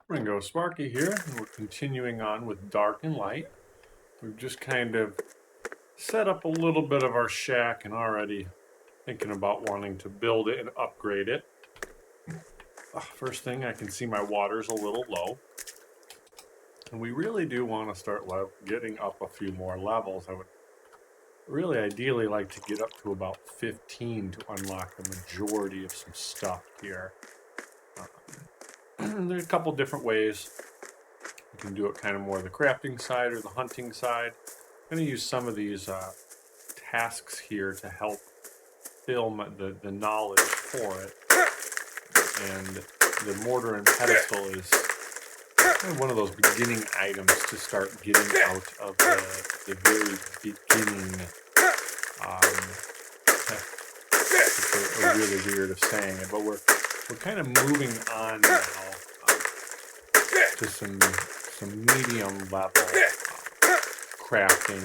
Ringo Sparky here, and we're continuing on with Dark and Light. We've just kind of set up a little bit of our shack and already thinking about wanting to build it and upgrade it. First thing, I can see my water's a little low. And we really do want to start getting up a few more levels. I would really ideally like to get up to about 15 to unlock the majority of some stuff here. There's a couple different ways. You can do it kind of more the crafting side or the hunting side. I'm going to use some of these tasks here to help film the knowledge for it. And the mortar and pedestal is kind of one of those beginning items to start getting out of the very beginning. It's a really weird of saying it, but we're kind of moving on now to some medium level crafting.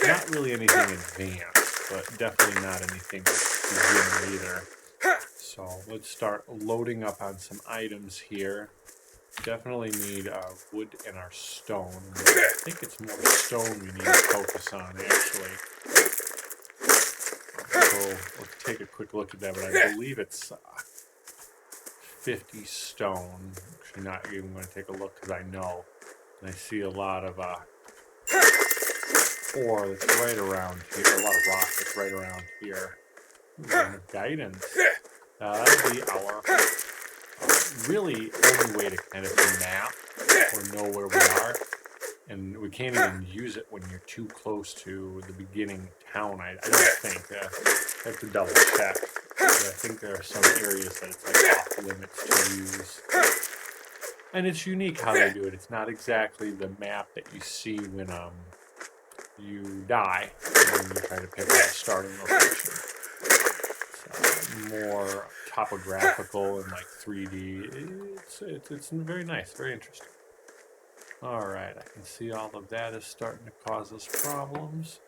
Not really anything advanced, but definitely not anything beginner either. So let's start loading up on some items here. Definitely need wood and our stone. I think it's more stone we need to focus on, actually. So let's take a quick look at that, but I believe it's 50 stone. Actually, not even going to take a look because I know. And I see a lot of ore that's right around here, a lot of rock that's right around here. Guidance. That'll be our really only way to kind of map or know where we are. And we can't even use it when you're too close to the beginning town. I don't think. I have to double check. But I think there are some areas that it's like off limits to use. And it's unique how they do it. It's not exactly the map that you see when you die when you try to pick a starting location. It's more topographical and like 3D. It's very nice, very interesting. Alright, I can see all of that is starting to cause us problems.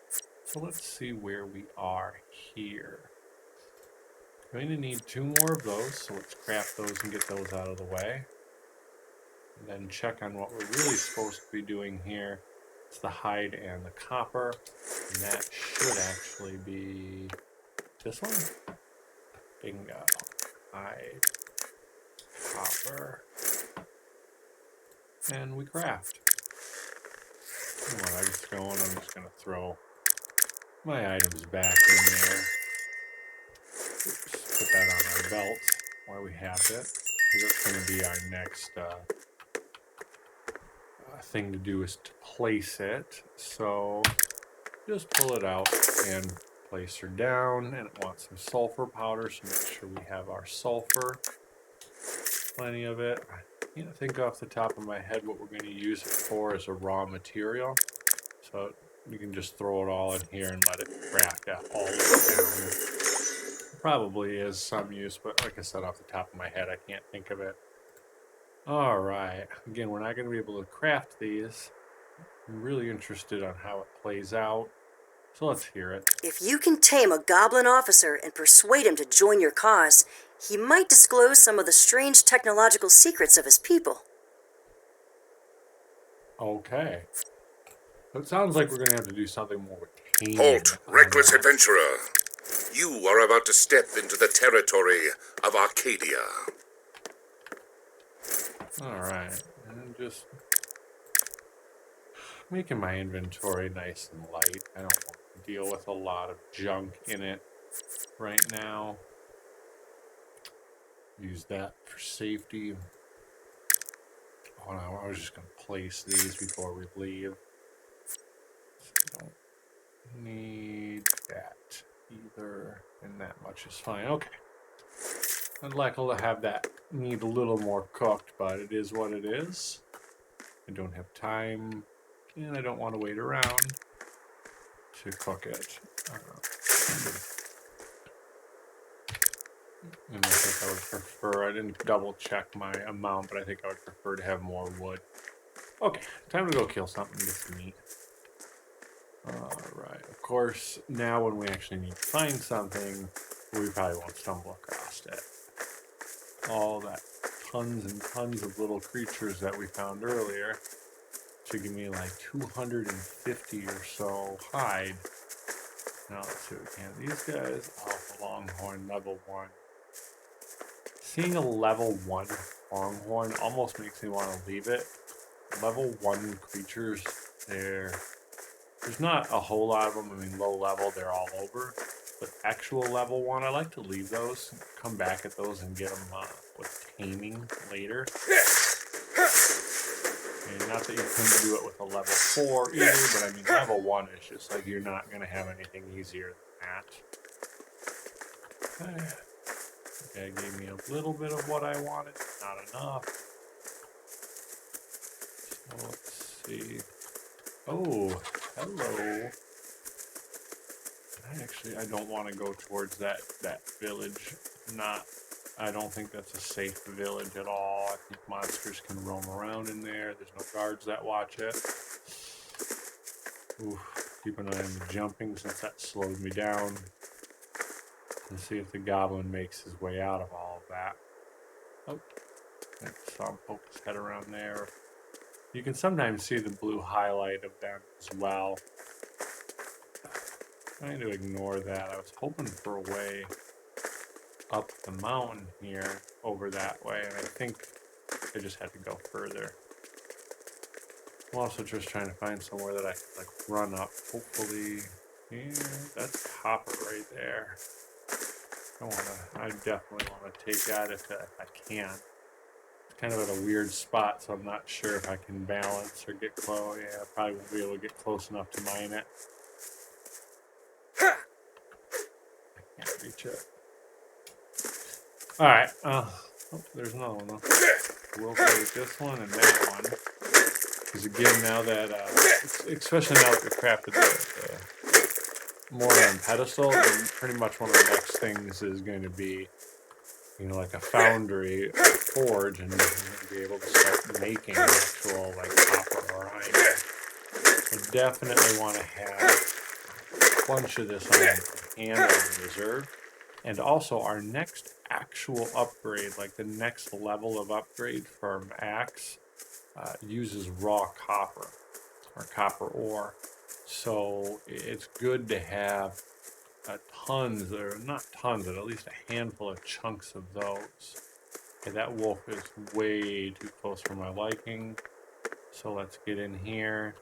So let's see where we are here. Going to need 2 more of those, so let's craft those and get those out of the way. And then check on what we're really supposed to be doing here. It's the hide and the copper. And that should actually be this one. Bingo. Hide, copper, and we craft. While that's going, I'm just going to throw my items back in there. Oops, put that on our belt while we have it, because that's going to be our next thing to do is to place it. So just pull it out and place her down, and it wants some sulfur powder, so make sure we have our sulfur. Plenty of it. I can't think off the top of my head what we're going to use it for as a raw material. So you can just throw it all in here and let it craft that all down. Probably is some use, but like I said, off the top of my head, I can't think of it. Alright, again, we're not going to be able to craft these. I'm really interested on how it plays out. So let's hear it. If you can tame a goblin officer and persuade him to join your cause, he might disclose some of the strange technological secrets of his people. Okay. So it sounds like we're going to have to do something more with taming. Halt, reckless adventurer. You are about to step into the territory of Arcadia. Alright, and just making my inventory nice and light. I don't want to deal with a lot of junk in it right now. Use that for safety. Oh no, I was just going to place these before we leave. So don't need that either, and that much is fine. Okay. I'd like to have that need a little more cooked, but it is what it is. I don't have time, and I don't want to wait around to cook it. And I think I would prefer, I didn't double check my amount, but I think I would prefer to have more wood. Okay, time to go kill something and get some meat. Alright, of course, now when we actually need to find something, we probably won't stumble across it. All that tons and tons of little creatures that we found earlier. Should give me like 250 or so hide. Now let's see what we can. These guys, oh, Longhorn, level 1. Seeing a level 1 Longhorn almost makes me want to leave it. Level 1 creatures, there's not a whole lot of them. I mean, low level, they're all over. But actual level 1, I like to leave those, come back at those and get them with taming later. And not that you couldn't do it with a level 4 either, but I mean, level 1 is just like you're not going to have anything easier than that. Okay, gave me a little bit of what I wanted, not enough. So let's see. Oh, hello. I don't want to go towards that village. I don't think that's a safe village at all. I think monsters can roam around in there. There's no guards that watch it. Oof, keep an eye on the jumping since that slowed me down. And see if the goblin makes his way out of all of that. Oh, I saw him poke his head around there. You can sometimes see the blue highlight of them as well. Trying to ignore that. I was hoping for a way up the mountain here, over that way, and I think I just had to go further. I'm also just trying to find somewhere that I can like run up. Hopefully, yeah, that's copper right there. I definitely want to take that if I can. It's kind of at a weird spot, so I'm not sure if I can balance or get close. Yeah, I probably won't be able to get close enough to mine it. I can't reach it. Alright, oh, there's another one though. We'll take this one and that one. Because again, now that, especially now that we crafted the more on pedestal, then pretty much one of the next things is going to be, like a foundry, a forge, and you're going to be able to start making actual, like, copper or iron. So definitely want to have a bunch of this on hand on reserve. And also our next actual upgrade, like the next level of upgrade from axe, uses raw copper or copper ore. So it's good to have tons, or not tons, but at least a handful of chunks of those. Okay, that wolf is way too close for my liking. So let's get in here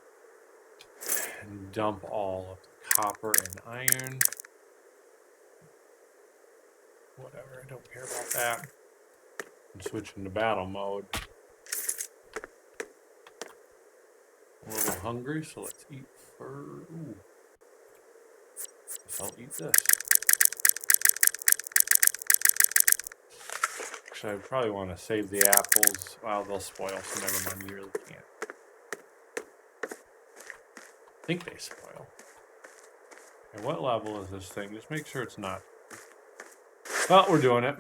and dump all of the copper and iron. Whatever, I don't care about that. I'm switching to battle mode. I'm a little hungry, so let's eat first. Ooh. I'll eat this. Actually, I probably want to save the apples. Well, they'll spoil, so never mind, you really can't. I think they spoil. Okay, what level is this thing? Just make sure it's not. Well, we're doing it.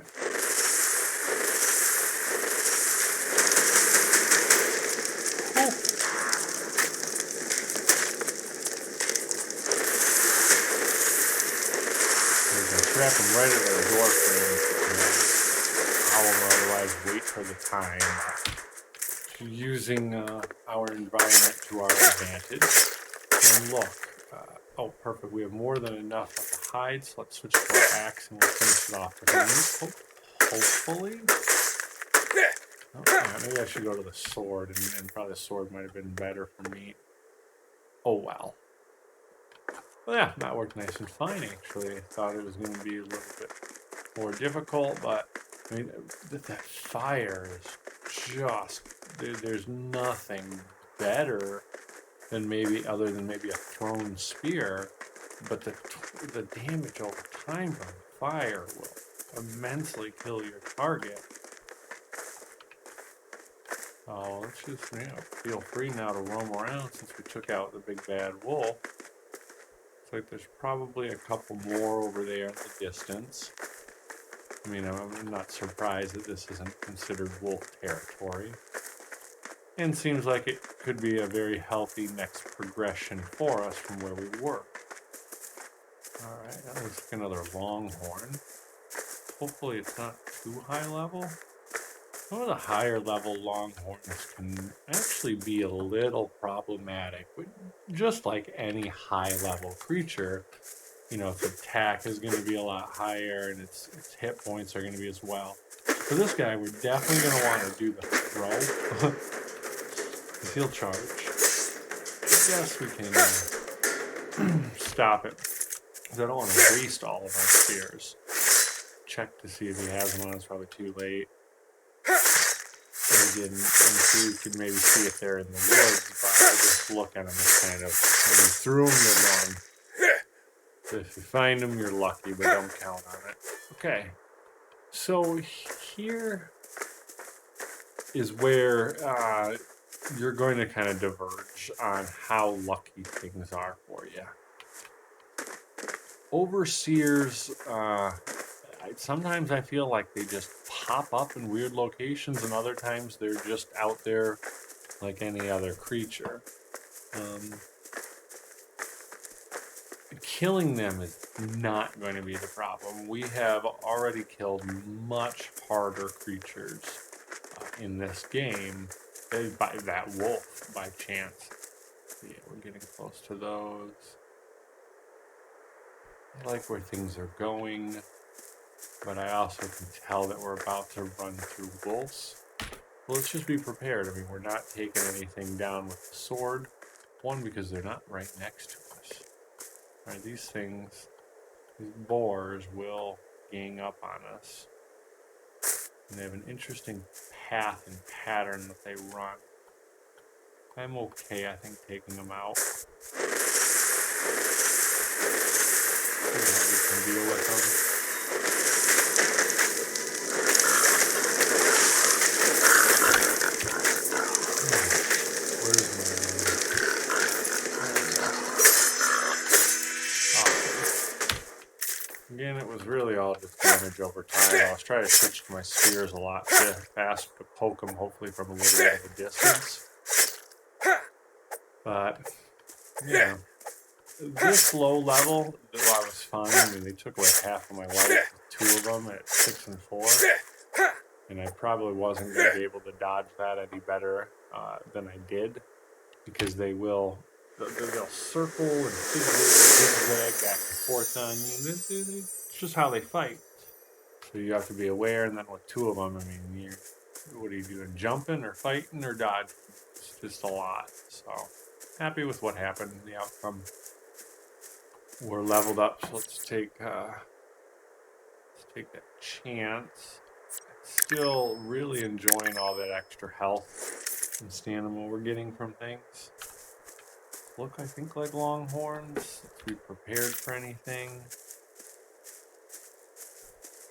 Trap them right at the door frame. I will otherwise wait for the time. Using our environment to our advantage. And look. Oh, perfect. We have more than enough of the hide, so let's switch to our axe and we'll finish it off with these. Hopefully. Oh, yeah, maybe I should go to the sword, and probably the sword might have been better for me. Oh, well. Well, yeah, that worked nice and fine, actually. I thought it was going to be a little bit more difficult, but, I mean, that fire is just, there's nothing better than other than maybe a thrown spear, but the damage over time from fire will immensely kill your target. So let's just, feel free now to roam around since we took out the big bad wolf. Looks like there's probably a couple more over there in the distance. I mean, I'm not surprised that this isn't considered wolf territory. And seems like it could be a very healthy next progression for us from where we were. Alright, that looks like another longhorn. Hopefully it's not too high level. Some of the higher level longhorns can actually be a little problematic, but just like any high level creature, its attack is going to be a lot higher and its hit points are going to be as well. For this guy, we're definitely going to want to do the throw, because he'll charge. I guess we can stop it, because I don't want to waste all of our spears. Check to see if he has them on. It's probably too late. I didn't. And so you could maybe see if they're in the woods, but I just look at them as kind of, when you threw them, you're gone. So if you find them, you're lucky, but don't count on it. Okay. So here is where you're going to kind of diverge on how lucky things are for you. Overseers, sometimes I feel like they just pop up in weird locations, and other times they're just out there like any other creature. Killing them is not going to be the problem. We have already killed much harder creatures in this game by that wolf by chance. So yeah, we're getting close to those. I like where things are going, but I also can tell that we're about to run through wolves. Well, let's just be prepared. I mean, we're not taking anything down with the sword. One, because they're not right next to us. Right, these things, these boars will gang up on us. And they have an interesting path and pattern that they run. I'm okay, I think, taking them out. We can deal with them. Again, it was really all just damage over time. I was trying to switch to my spears a lot fast to poke them, hopefully from a little bit of a distance. But, yeah. This low level, I was fine. I mean, they took away half of my life, 2 of them at 6 and 4. And I probably wasn't going to be able to dodge that any better than I did, because they'll circle and zigzag back and forth on you. It's just how they fight. So you have to be aware, and then with 2 of them, I mean, what are you doing? Jumping or fighting or dodging? It's just a lot. So, happy with what happened, the outcome. We're leveled up, so let's take that chance. Still really enjoying all that extra health and stamina we're getting from things. Look, I think, like longhorns. Let's be prepared for anything.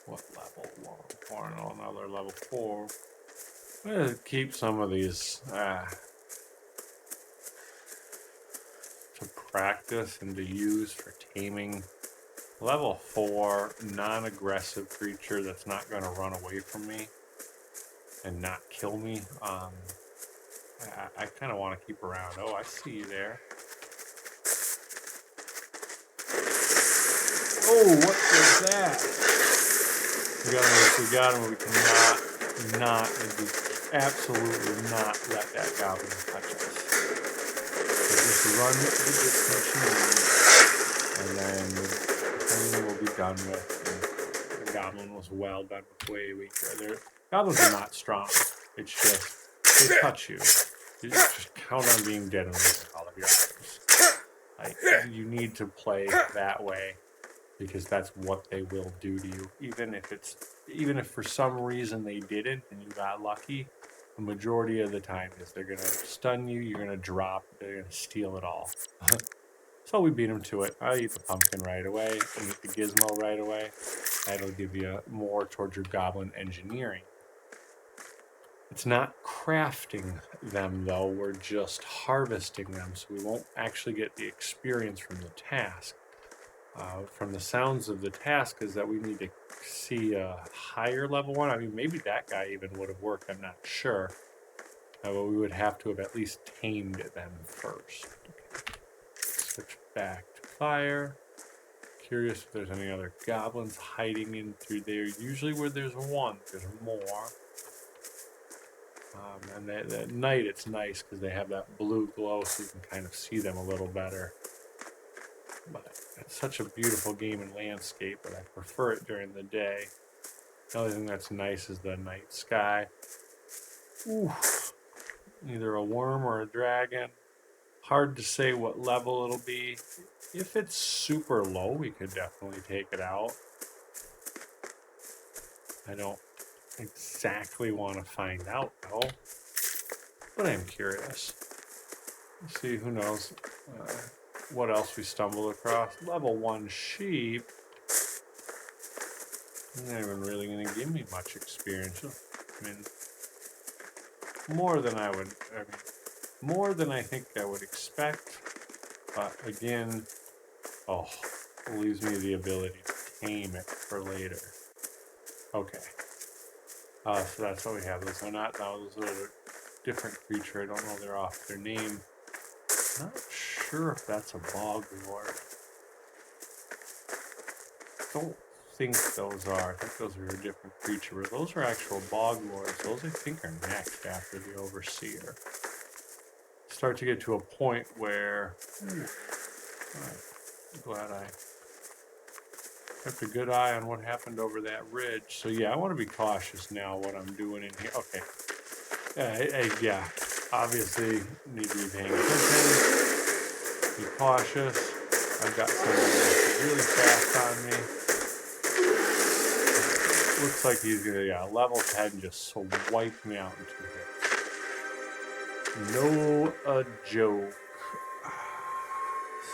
What level longhorn? Oh, another level 4. I'm going to keep some of these to practice and to use for taming. Level 4, non-aggressive creature that's not going to run away from me and not kill me. I kind of want to keep around. Oh, I see you there. Oh, what was that? We got him. We cannot, absolutely not let that goblin touch us. So just run the distance you need, and then the thing will be done with. And the goblin was well done with, way weaker. Goblins are not strong. It's just, they touch you. You just count on being dead and losing all of your items. Like, you need to play that way, because that's what they will do to you. Even if for some reason they didn't and you got lucky, the majority of the time is they're gonna stun you, you're gonna drop, they're gonna steal it all. So we beat them to it. I'll eat the pumpkin right away, and eat the gizmo right away. That'll give you more towards your goblin engineering. It's not crafting them, though. We're just harvesting them, so we won't actually get the experience from the task. From the sounds of the task is that we need to see a higher level one. I mean, maybe that guy even would have worked. I'm not sure. But we would have to have at least tamed them first. Okay. Switch back to fire. Curious if there's any other goblins hiding in through there. Usually where there's one, there's more. And at night it's nice because they have that blue glow so you can kind of see them a little better. But it's such a beautiful game and landscape, but I prefer it during the day. The only thing that's nice is the night sky. Ooh, either a worm or a dragon. Hard to say what level it'll be. If it's super low, we could definitely take it out. I don't exactly want to find out though, but I'm curious. Let's see, who knows what else we stumble across. Level 1 sheep. Not even really going to give me much experience. I mean, more than I think I would expect. But again, it leaves me the ability to tame it for later. Okay. So that's what we have. Those are not now. Those are a different creature. I don't know they're off their name. Not sure if that's a bog lord. Don't think those are. I think those are a different creature. But those are actual bog lords. Those I think are next after the overseer. Start to get to a point where I'm glad I kept a good eye on what happened over that ridge. So yeah, I want to be cautious now what I'm doing in here. Okay. Yeah. Obviously need to be paying attention. Be cautious. I've got someone really fast on me. Looks like he's gonna level 10 just wipe me out in 2 hits. No joke.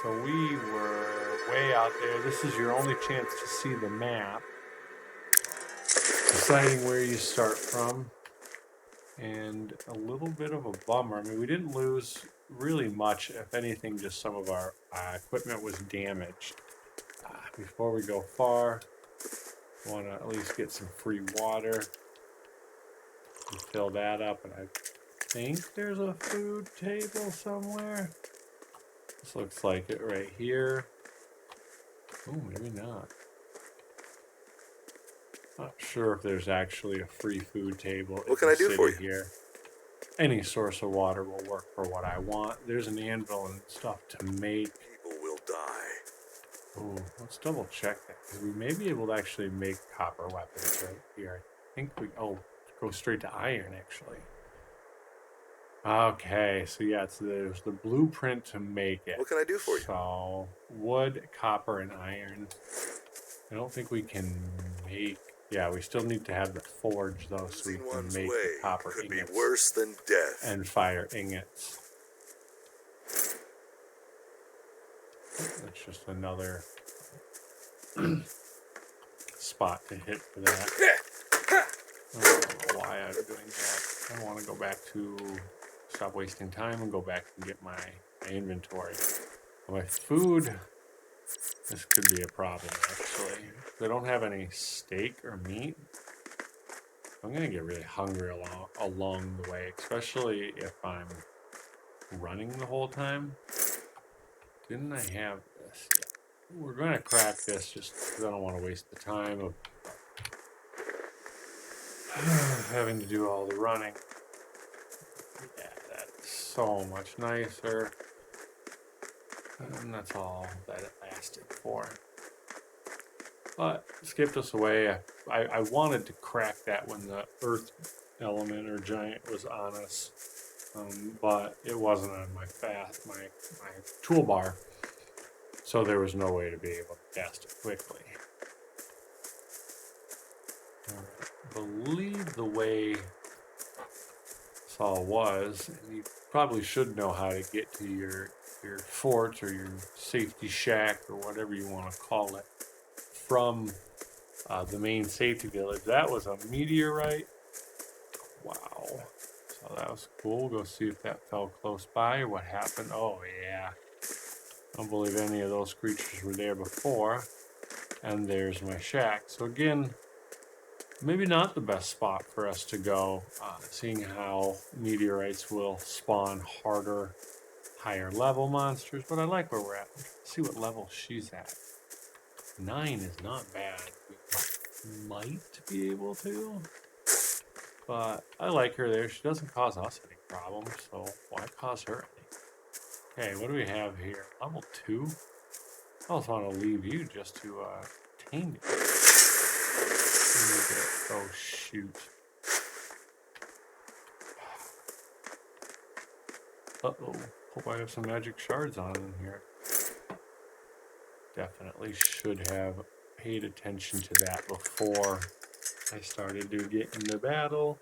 So we were way out there. This is your only chance to see the map. Deciding where you start from. And a little bit of a bummer. I mean, we didn't lose really much. If anything, just some of our equipment was damaged. Before we go far, I want to at least get some free water. And fill that up. And I think there's a food table somewhere. This looks like it right here. Oh, maybe not. Not sure if there's actually a free food table. What can I do for you? Here. Any source of water will work for what I want. There's an anvil and stuff to make. People will die. Oh, let's double check that because we may be able to actually make copper weapons right here. I think we go straight to iron actually. Okay, so yeah, there's the blueprint to make it. What can I do for you? So wood, copper, and iron. I don't think we can make. Yeah, we still need to have the forge though, so we can make the copper could ingots. Be worse than death. And fire ingots. That's just another spot to hit for that. I don't know why I'm doing that. I want to go back to stop wasting time and go back and get my inventory. My food. This could be a problem, actually. They don't have any steak or meat. I'm going to get really hungry along the way, especially if I'm running the whole time. Didn't I have this? Yeah. We're going to crack this just because I don't want to waste the time of having to do all the running. Yeah, that's so much nicer. And that's all that it lasted for. But skipped us away. I wanted to crack that when the earth element or giant was on us. But it wasn't on my toolbar. So there was no way to be able to cast it quickly. I believe the way Saul was, and you probably should know how to get to your fort or your safety shack or whatever you want to call it from the main safety village. That was a meteorite. Wow. So that was cool. We'll go see if that fell close by or what happened. Oh yeah. I don't believe any of those creatures were there before. And there's my shack. So again, maybe not the best spot for us to go, seeing how meteorites will spawn harder, higher level monsters, but I like where we're at. Let's see what level she's at. 9 is not bad. We might be able to. But I like her there. She doesn't cause us any problems, so why cause her any? Okay, what do we have here? Level 2? I also want to leave you just to tame you. Oh, shoot. Uh-oh. Hope I have some magic shards on in here. Definitely should have paid attention to that before I started to get into battle.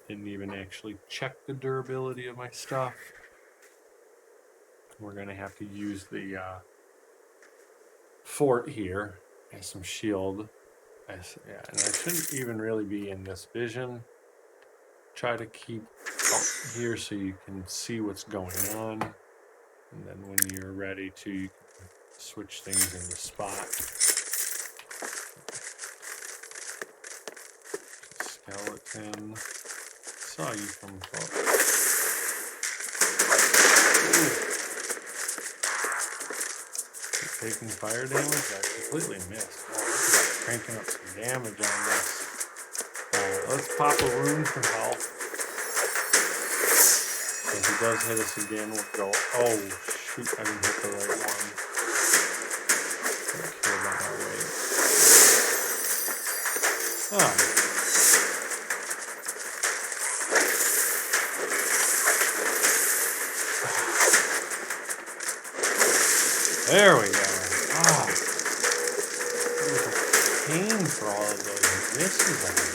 Didn't even actually check the durability of my stuff. We're going to have to use the fort here as some shield. And I shouldn't even really be in this vision. Try to keep up here so you can see what's going on. And then when you're ready to, you can switch things into spot. Skeleton. Saw you from afar. Taking fire damage? I completely missed. Wow, cranking up some damage on this. Let's pop a rune for health. If he does hit us again, we'll go. Oh, shoot, I didn't hit the right one. Don't care about my weight. Oh. There we go. Ah. It was a pain for all of those misses I had.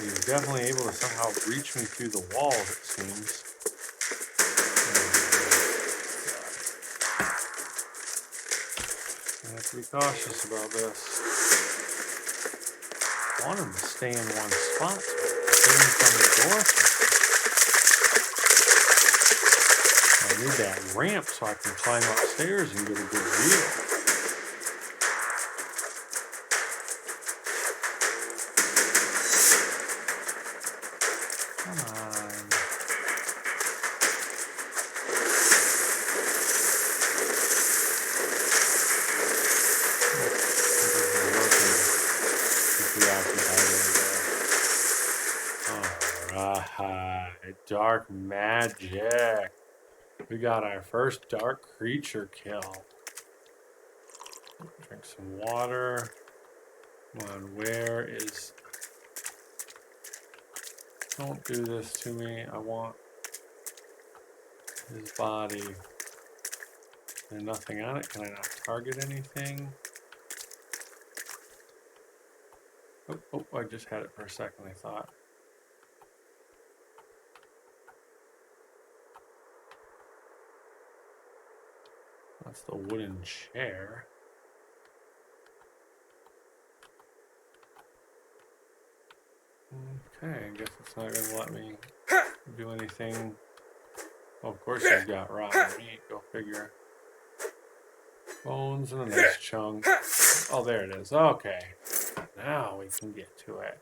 He's definitely able to somehow reach me through the walls, it seems. I have to be cautious about this. I want him to stay in one spot. Hidden from the door. I need that ramp so I can climb upstairs and get a good view. Dark magic. We got our first dark creature kill. Drink some water. Come on, where is... Don't do this to me. I want his body. There's nothing on it. Can I not target anything? Oh, I just had it for a second, I thought. That's the wooden chair. Okay, I guess it's not going to let me do anything. Oh, of course you've got raw meat. Go figure. Bones and a nice chunk. Oh, there it is. Okay. Now we can get to it.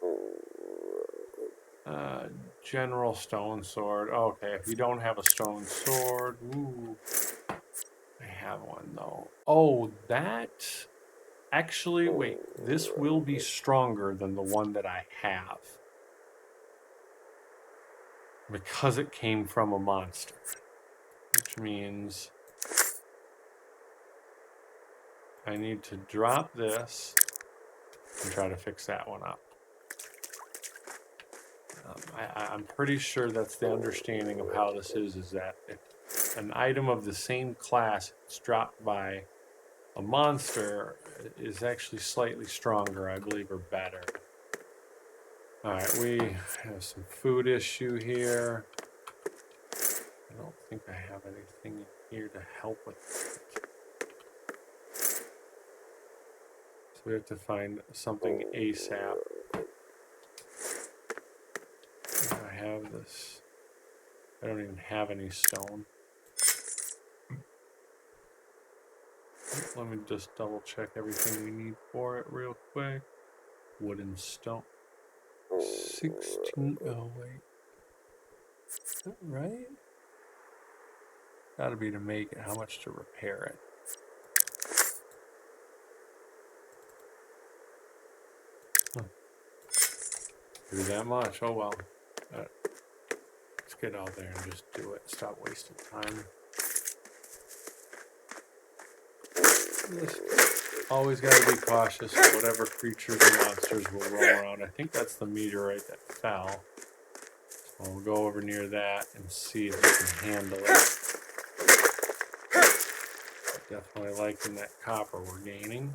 General stone sword. Okay, if you don't have a stone sword... Ooh. I have one, though. Oh, that... Actually, wait. This will be stronger than the one that I have. Because it came from a monster. Which means... I need to drop this and try to fix that one up. I'm pretty sure that's the understanding of how this is that if an item of the same class is dropped by a monster is actually slightly stronger, I believe, or better. Alright, we have some food issue here. I don't think I have anything here to help with it. So we have to find something ASAP. I have this. I don't even have any stone. Let me just double check everything we need for it real quick. Wood and stone. 16. Oh, wait. Is that right? Gotta be to make it. How much to repair it? Do that much. Oh well. Let's get out there and just do it. Stop wasting time. Just always gotta be cautious of whatever creatures and monsters will roll around. I think that's the meteorite that fell. So we'll go over near that and see if we can handle it. Definitely liking that copper we're gaining.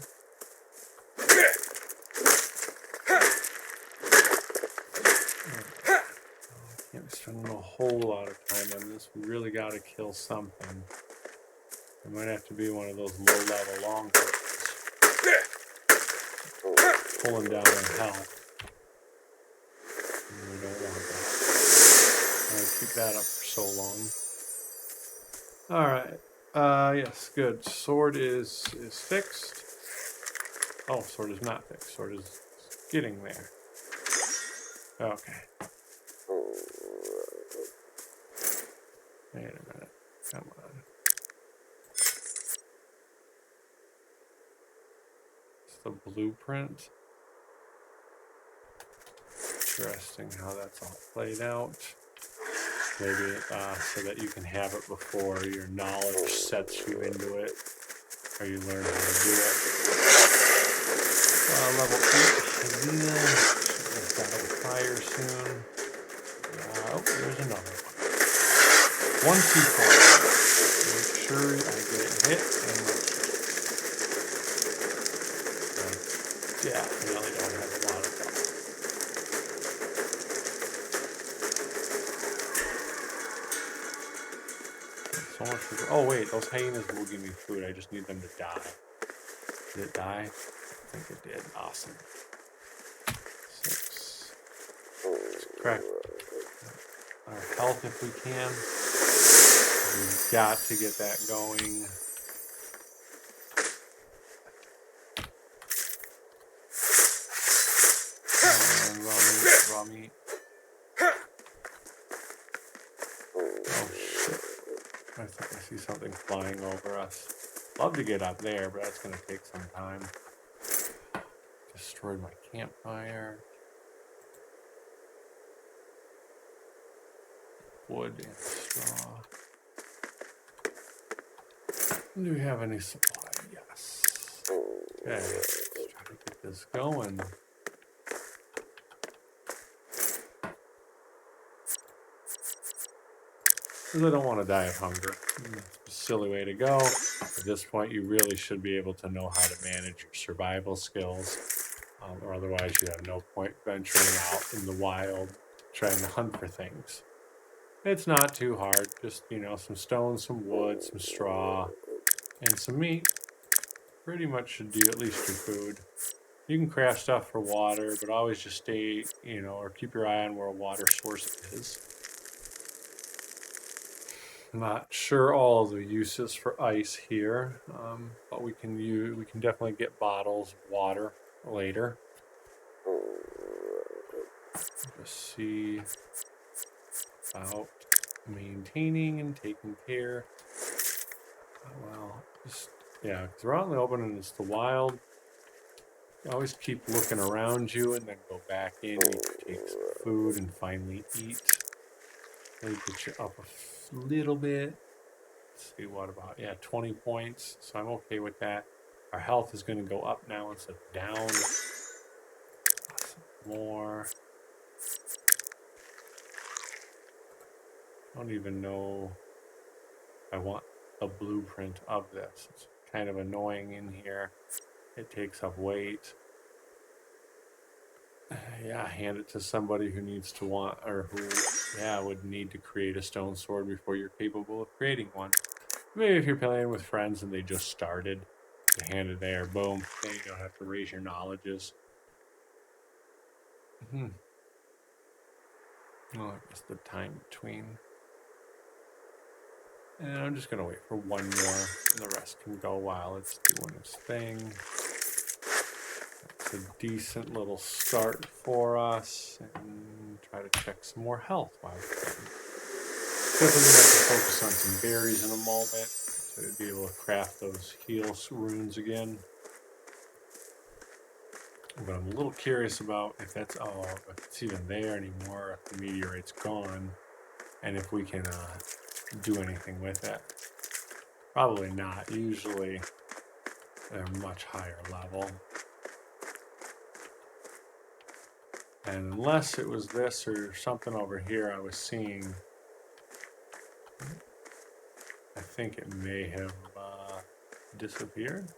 Can't be spending a whole lot of time on this. We really got to kill something. It might have to be one of those low-level long pulling down our health. And we don't want that. I'll keep that up for so long. Alright. Yes, good. Sword is fixed. Oh, sword is not fixed. Sword is getting there. Okay. Wait a minute. Come on. It's the blueprint. Interesting how that's all played out. Maybe so that you can have it before your knowledge sets you into it, or you learn how to do it. Level 8, Helena. Should get out of fire soon. Oh, there's another one. 1, 2, 4. Make sure I get it hit and definitely don't have a lot of health. So much for, oh wait, those hyenas will give me food. I just need them to die. Did it die? I think it did. Awesome. 6. Let's crack our health if we can. We've got to get that going. Raw meat. Oh shit. I think I see something flying over us. Love to get up there, but that's going to take some time. Destroyed my campfire. Wood and straw. Do we have any supply? Yes. Okay, let's try to get this going. Because I don't want to die of hunger. It's a silly way to go. At this point, you really should be able to know how to manage your survival skills. Or otherwise, you have no point venturing out in the wild trying to hunt for things. It's not too hard. Just, some stone, some wood, some straw, and some meat. Pretty much should do at least your food. You can craft stuff for water, but always just stay, or keep your eye on where a water source is. I'm not sure all the uses for ice here, but we can definitely get bottles of water later. Just see about maintaining and taking care. Because we're out in the open and it's the wild. You always keep looking around you and then go back in. You can take some food and finally eat. Maybe get you up a little bit. Let's see, what about 20 points. So I'm okay with that. Our health is going to go up now instead of down. Some more. I don't even know if I want a blueprint of this. It's kind of annoying in here. It takes up weight. Hand it to somebody who needs to want, or who, would need to create a stone sword before you're capable of creating one. Maybe if you're playing with friends and they just started, you hand it there, boom. Then you don't have to raise your knowledges. Oh, I guess the time between. And I'm just going to wait for one more, and the rest can go while it's doing its thing. That's a decent little start for us, and try to check some more health while it's done. Definitely gonna have to focus on some berries in a moment to be able to craft those heal runes again. But I'm a little curious about if that's if it's even there anymore, if the meteorite's gone, and if we can do anything with it. Probably not. Usually they're much higher level. And unless it was this or something over here I was seeing, I think it may have disappeared.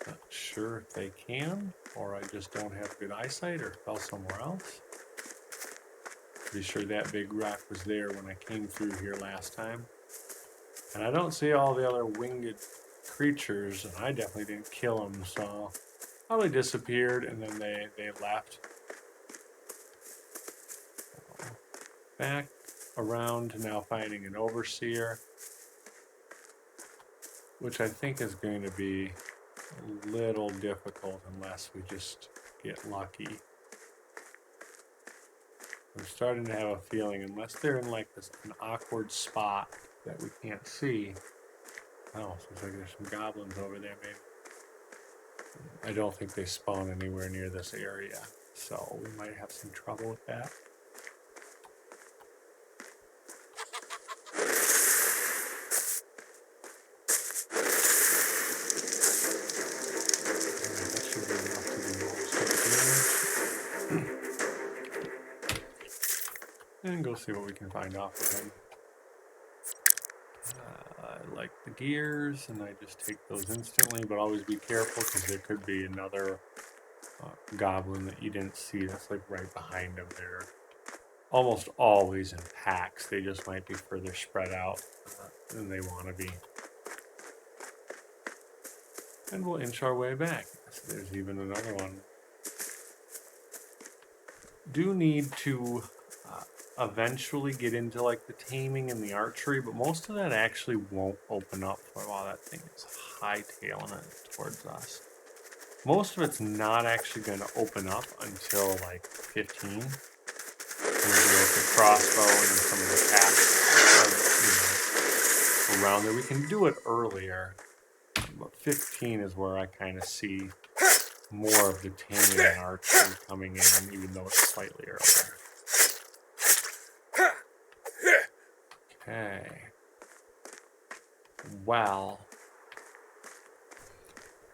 Not sure if they can, or I just don't have good eyesight or fell somewhere else. Pretty sure that big rock was there when I came through here last time. And I don't see all the other winged creatures, and I definitely didn't kill them, so probably disappeared and then they left. Back around to now finding an overseer, which I think is going to be a little difficult unless we just get lucky. I'm starting to have a feeling, unless they're in like an awkward spot that we can't see. Oh, looks like there's some goblins over there, maybe. I don't think they spawn anywhere near this area, so we might have some trouble with that. That should be enough to do most of the damage. And go see what we can find off of him. I like the gears, and I just take those instantly, but always be careful because there could be another goblin that you didn't see that's like right behind them. They're almost always in packs. They just might be further spread out than they want to be. And we'll inch our way back. So there's even another one. Do need to eventually get into like the taming and the archery, but most of that actually won't open up for a while. That thing is hightailing it towards us. Most of it's not actually going to open up until like 15. And we're with the crossbow and then some of the tasks around there. We can do it earlier, but 15 is where I kind of see more of the taming and archery coming in, even though it's slightly earlier. Okay. Well,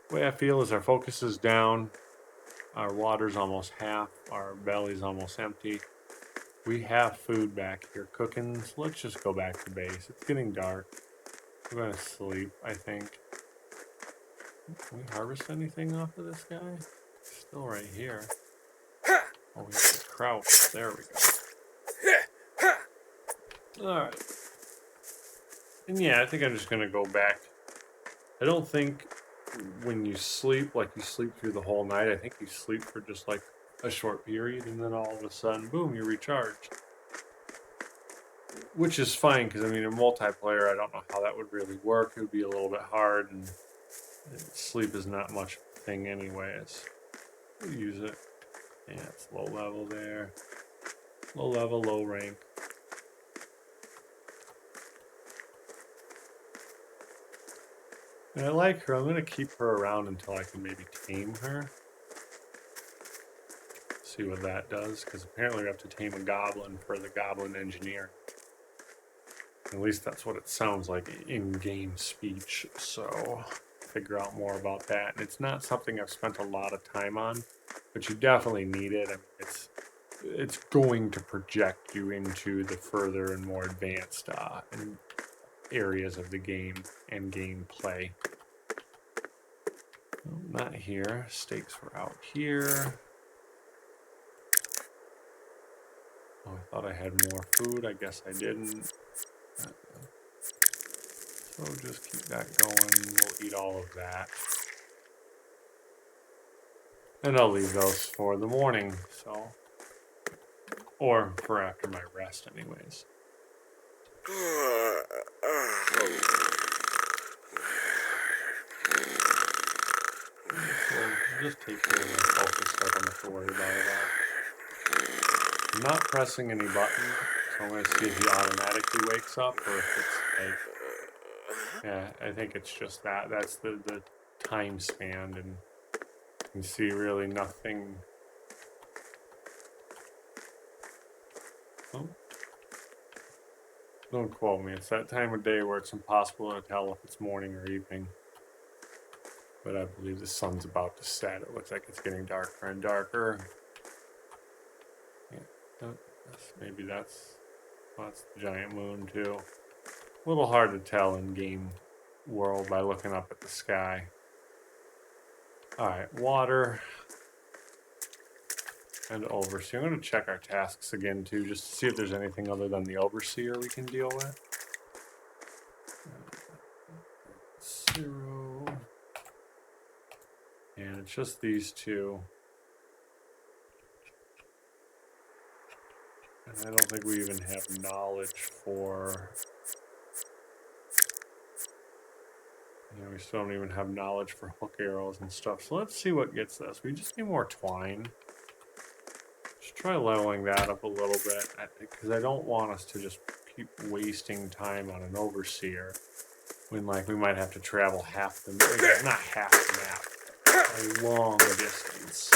the way I feel is our focus is down, our water's almost half, our belly's almost empty. We have food back here cooking, so let's just go back to base. It's getting dark. We're going to sleep, I think. Can we harvest anything off of this guy? Still right here. Oh, we have to crouch. There we go. Alright. And yeah, I think I'm just going to go back. I don't think when you sleep, like you sleep through the whole night. I think you sleep for just like a short period, and then all of a sudden, boom, you're recharged. Which is fine, because I mean, in multiplayer, I don't know how that would really work. It would be a little bit hard, and sleep is not much of a thing anyways. We'll use it. Yeah, it's low level there. Low level, low rank. And I like her. I'm going to keep her around until I can maybe tame her. See what that does, because apparently we have to tame a goblin for the goblin engineer. At least that's what it sounds like in-game speech, so figure out more about that. And it's not something I've spent a lot of time on, but you definitely need it. I mean, it's going to project you into the further and more advanced areas of the game and gameplay. No, not here. Stakes were out here. Oh, I thought I had more food. I guess I didn't. So just keep that going. We'll eat all of that. And I'll leave those for the morning, so. Or for after my rest, anyways. So just take care of my focus, so I don't have to worry about it all. I'm not pressing any buttons. I'm gonna see if he automatically wakes up or if it's like, yeah, I think it's just that. That's the time span, and you can see really nothing. Oh. Don't quote me. It's that time of day where it's impossible to tell if it's morning or evening. But I believe the sun's about to set. It looks like it's getting darker and darker. Yeah, maybe that's the giant moon too. A little hard to tell in game world by looking up at the sky. Alright, water. And overseer. I'm going to check our tasks again too, just to see if there's anything other than the overseer we can deal with. 0. And it's just these two. And I don't think we even have knowledge for... we still don't even have knowledge for hook arrows and stuff. So let's see what gets us. We just need more twine. Just try leveling that up a little bit, because I don't want us to just keep wasting time on an overseer when, like, we might have to travel half the map, not half the map, a long distance.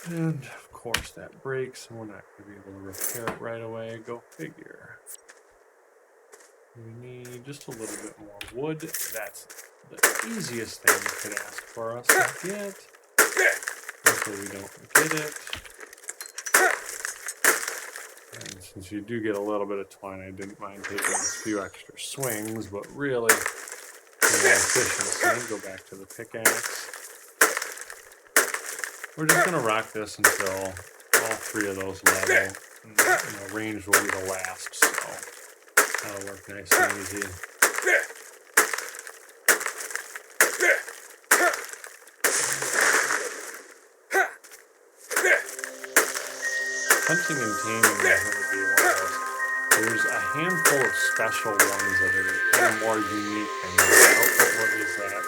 And of course that breaks, and we're not going to be able to repair it right away. Go figure. We need just a little bit more wood. That's the easiest thing you could ask for us to get. Hopefully we don't get it. And since you do get a little bit of twine, I didn't mind taking a few extra swings, but really, for more efficiency, go back to the pickaxe. We're just going to rock this until all 3 of those level. And, range will be the last, so that'll work nice and easy. Hunting and taming is going to be one of those. There's a handful of special ones that are kind of more unique than the what is that?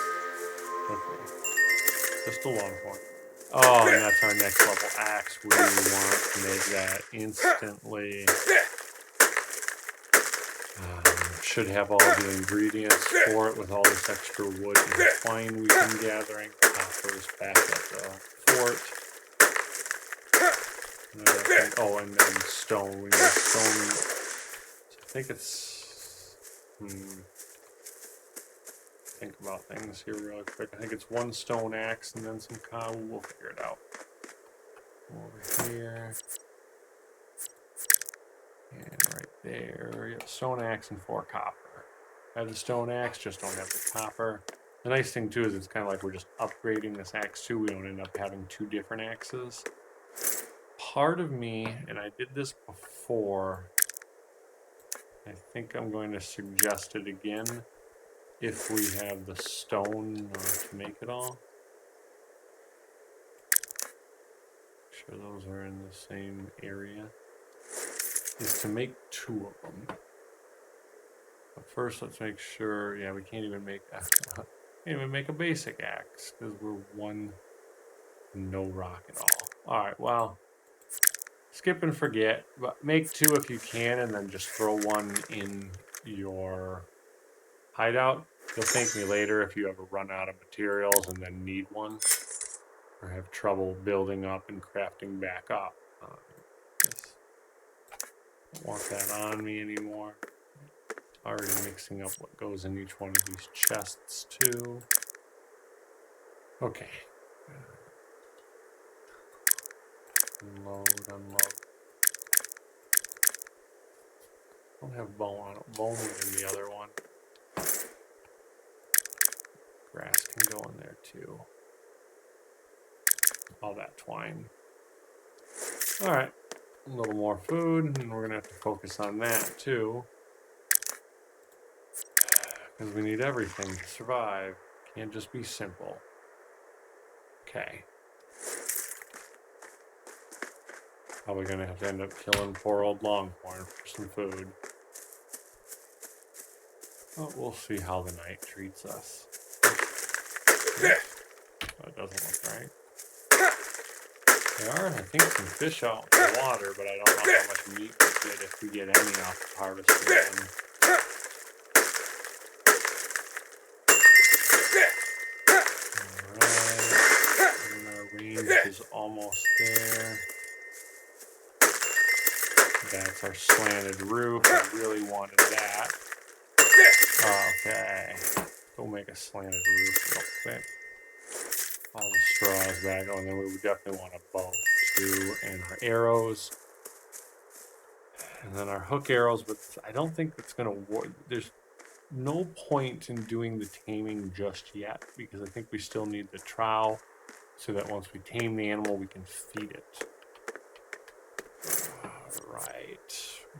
Okay. Just a long point. Oh, and that's our next level axe. We want to make that instantly. Should have all the ingredients for it with all this extra wood and twine we've been gathering. Copper's back at the fort. And then stone. We need stone. So I think it's... Think about things here real quick. I think it's 1 stone axe and then some cobble. We'll figure it out. Over here. And right there. Yep, stone axe and 4 copper. I have the stone axe, just don't have the copper. The nice thing too is it's kind of like we're just upgrading this axe too. We don't end up having 2 different axes. Part of me, and I did this before, I think I'm going to suggest it again if we have the stone to make it all. Make sure those are in the same area. Is to make 2 of them. But first, let's make sure. Yeah, we can't even make a basic axe because we're 1 no rock at all. All right, well. Skip and forget, but make 2 if you can, and then just throw 1 in your hideout. You'll thank me later if you ever run out of materials and then need 1, or have trouble building up and crafting back up. Don't want that on me anymore. Already mixing up what goes in each one of these chests too. Okay. Unload. Don't have bone on it. Bone was in the other one. Grass can go in there too. All that twine. Alright. A little more food, and we're going to have to focus on that too. Because we need everything to survive. Can't just be simple. Okay. Probably going to have to end up killing poor old Longhorn for some food. But we'll see how the night treats us. That doesn't look right. There are, I think, some fish out in the water, but I don't know how much meat we get if we get any off the harvested one. Alright, and our range is almost there. That's our slanted roof. I really wanted that. Okay, go make a slanted roof real quick. All the straws back. Oh, and then we would definitely want a bow too, and our arrows. And then our hook arrows, but I don't think it's going to work. There's no point in doing the taming just yet, because I think we still need the trowel so that once we tame the animal, we can feed it. All right,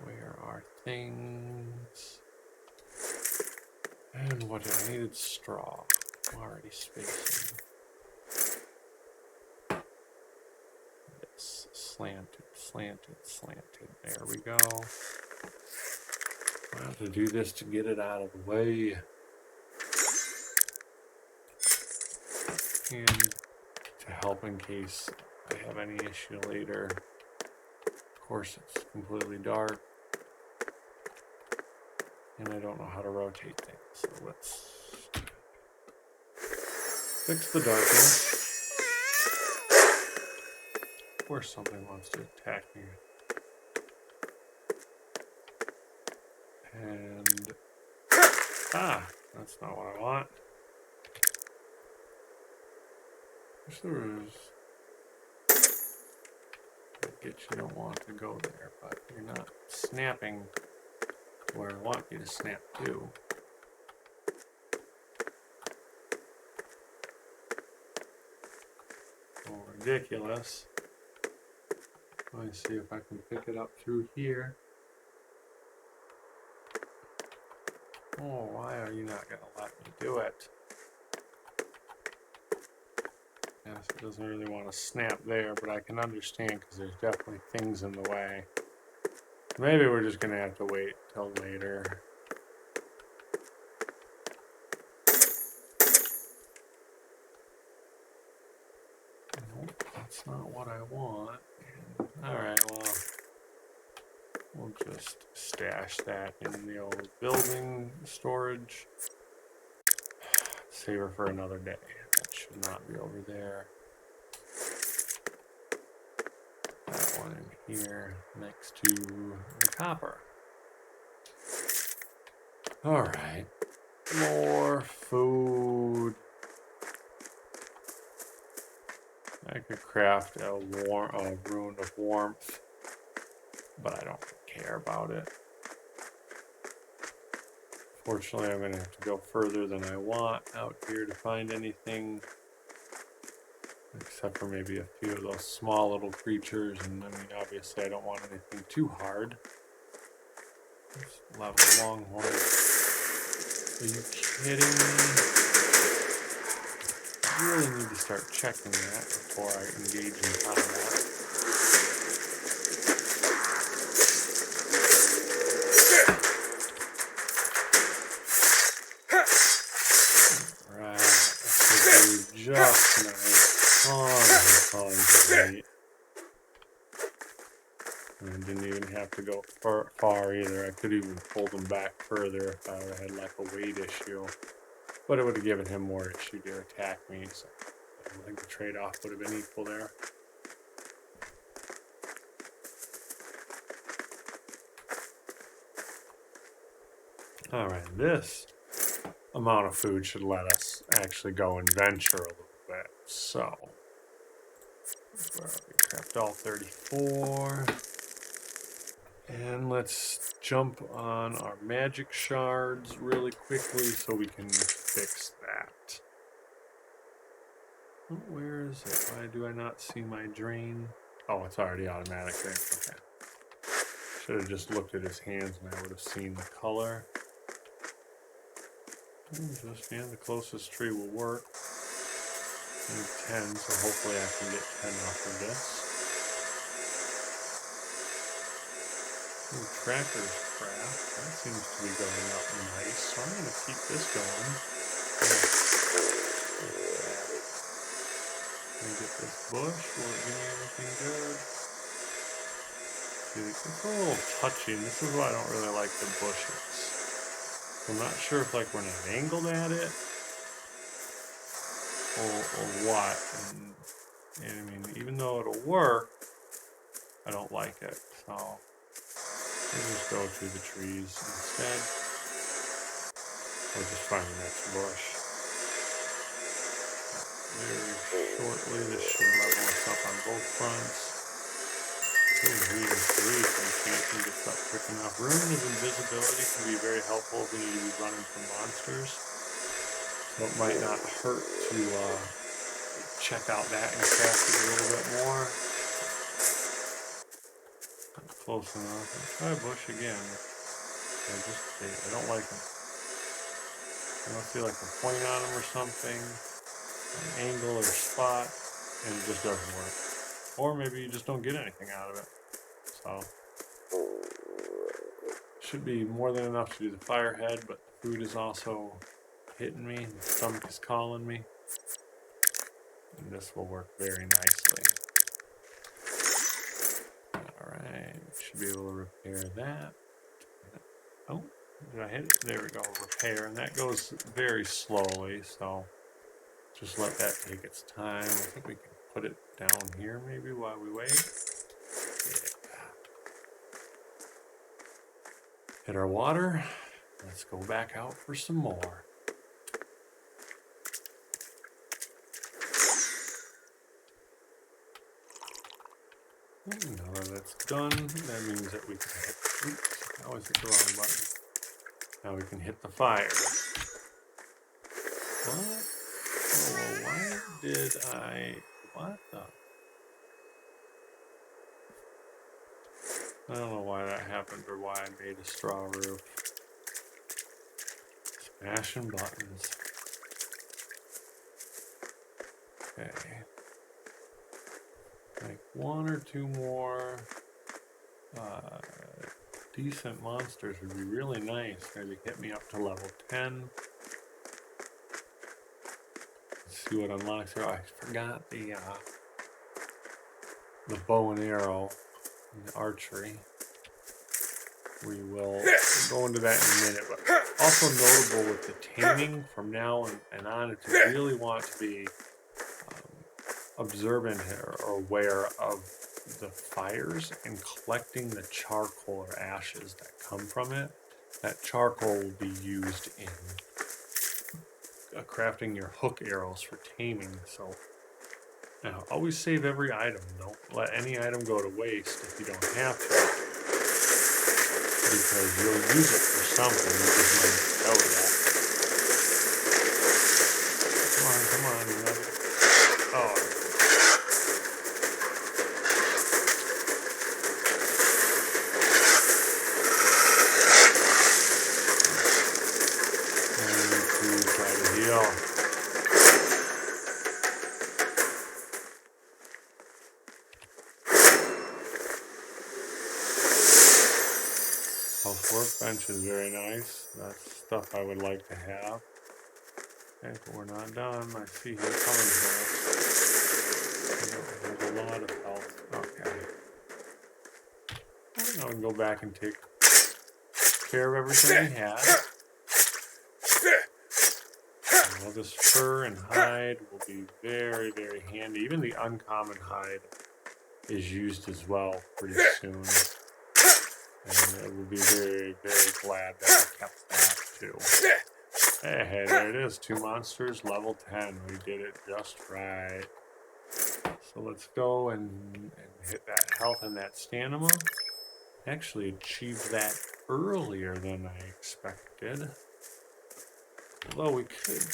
where are things? And what I needed straw. I'm already spacing. This slanted, slanted, slanted. There we go. I have to do this to get it out of the way. And to help in case I have any issue later. Of course, it's completely dark. And I don't know how to rotate things. So let's fix the darkness. Of course, something wants to attack me. And that's not what I want. Wish there was. I get you don't want to go there, but you're not snapping where I want you to snap to. Oh, ridiculous. Let me see if I can pick it up through here. Oh, why are you not going to let me do it? Yes, it doesn't really want to snap there, but I can understand because there's definitely things in the way. Maybe we're just going to have to wait till later. Nope, that's not what I want. Alright, well, we'll just stash that in the old building storage. Save her for another day. That should not be over there. That one in here next to the copper. Alright. More food. I could craft a rune of warmth, but I don't care about it. Fortunately, I'm going to have to go further than I want out here to find anything, except for maybe a few of those small little creatures, and I mean, obviously I don't want anything too hard. Just level longhorn. Are you kidding me? I really need to start checking that before I engage in combat. Right, that should do just nice. Tons of meat. And I didn't even have to go far either. I could even pull them back further if I had like a weight issue. But it would have given him more issue to attack me, so I don't think the trade-off would have been equal there. Alright, this amount of food should let us actually go and venture a little bit. So, where are we? Craft all 34. And let's jump on our magic shards really quickly so we can fix that. Oh, where is it? Why do I not see my drain? Oh, it's already automatic there. Okay. Should have just looked at his hands and I would have seen the color. The closest tree will work. I need 10, so hopefully I can get 10 off of this. Ooh, Tracker's Craft. That seems to be going up nice, so I'm going to keep this going. Let me get This bush, will it give me anything good? See, it's a little touchy, and this is why I don't really like the bushes. I'm not sure if like when I'm angled at it or what. And I mean, even though it'll work, I don't like it. So we'll just go through the trees instead. Or just find the next bush. Very shortly, this should level us up on both fronts. Reading 3 from chance and gets up quick enough. Rune of invisibility can be very helpful when you be running from monsters. So it might not hurt to check out that and craft it a little bit more. Not close enough. Let's try bush again. I don't like them. I don't see like a point on them or something, an angle or spot, and it just doesn't work. Or maybe you just don't get anything out of it. So, should be more than enough to do the firehead, but the food is also hitting me, the stomach is calling me. And this will work very nicely. Alright, should be able to repair that. Oh, did I hit it? There we go, repair. And that goes very slowly, so just let that take its time. I think we can put it down here maybe while we wait. Yeah. Hit our water. Let's go back out for some more. Now that that's done, that means that we can hit, oops, I always hit the wrong button. Now we can hit the fire. What? Oh, why did what the? I don't know why that happened or why I made a straw roof. Smashing buttons. Okay. Like 1 or 2 more decent monsters would be really nice. Maybe get me up to level 10. Let's see what unlocks here. I forgot the bow and arrow and the archery. We will go into that in a minute. But also notable with the taming from now and on, if you really want to be observant or aware of the fires and collecting the charcoal or ashes that come from it, that charcoal will be used in crafting your hook arrows for taming. So now always save every item. Don't let any item go to waste if you don't have to, because you'll use it for something. You just might know that. Come on, you ready? Oh. Workbench is very nice. That's stuff I would like to have. Okay, but we're not done. I see him coming here. There's a lot of health. Okay. Now we can go back and take care of everything we have. All this fur and hide will be very, very handy. Even the uncommon hide is used as well pretty soon. And it will be very, very glad that I kept that too. Hey, there it is. 2 monsters, level 10. We did it just right. So let's go and hit that health and that stamina. Actually achieved that earlier than I expected. Although we could,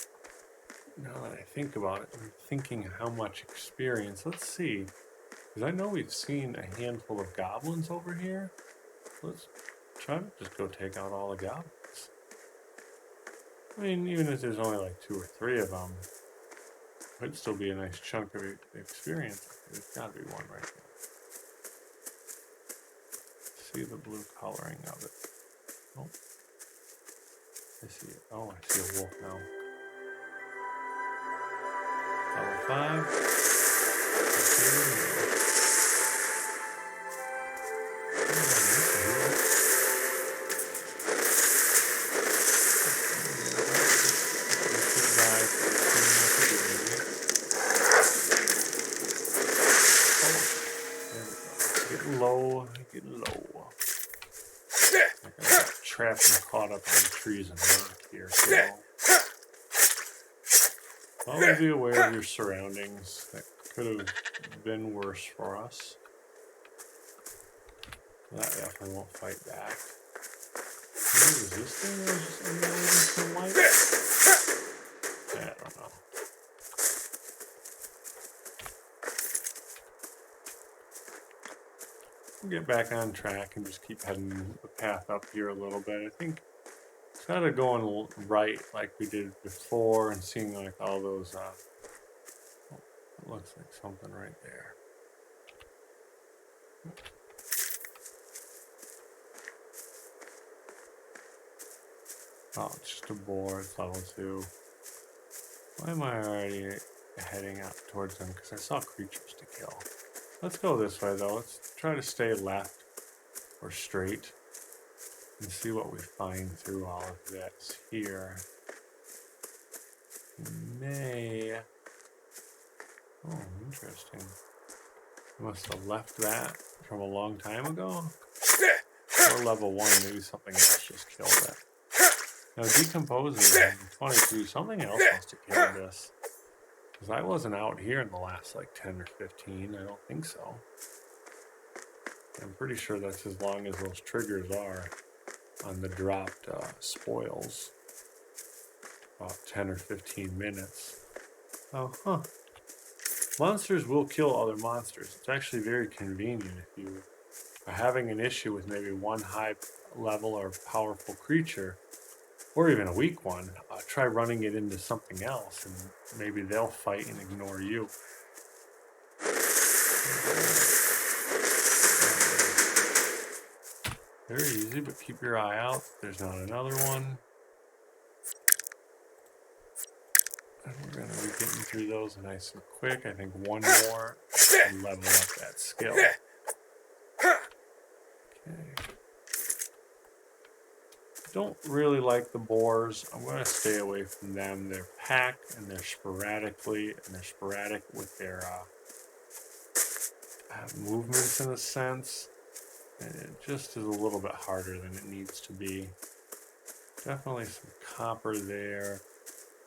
now that I think about it, I'm thinking how much experience. Let's see. Because I know we've seen a handful of goblins over here. Let's try to just go take out all the goblins. I mean, even if there's only like 2 or 3 of them, it would still be a nice chunk of experience. There's got to be one right there. See the blue coloring of it. Oh, I see it. Oh, I see a wolf now. Level 5. Getting low, getting low. I got trapped and caught up on the trees and rock here, so always be aware of your surroundings. That could have been worse for us. That definitely won't fight back. Maybe is this thing that was just emulating some light? I don't know. We'll get back on track and just keep heading the path up here a little bit. I think instead of going right like we did before and seeing like all those, it looks like something right there. Oh, it's just a boar. It's level 2. Why am I already heading out towards them? Because I saw creatures to kill. Let's go this way, though. Let's try to stay left or straight and see what we find through all of this here. May. Oh, interesting. Must have left that from a long time ago. Or level 1, maybe something else just killed it. Now, decomposing, funny too, something else must have killed this. Because I wasn't out here in the last like 10 or 15, I don't think so. I'm pretty sure that's as long as those triggers are on the dropped spoils. About 10 or 15 minutes. Oh, huh. Monsters will kill other monsters. It's actually very convenient if you are having an issue with maybe one high level or powerful creature, or even a weak one. Try running it into something else, and maybe they'll fight and ignore you. Very easy, but keep your eye out. There's not another one. And we're going to be getting through those nice and quick. I think one more to level up that skill. Okay. Don't really like the boars. I'm going to stay away from them. They're packed and they're sporadic with their movements in a sense. And it just is a little bit harder than it needs to be. Definitely some copper there.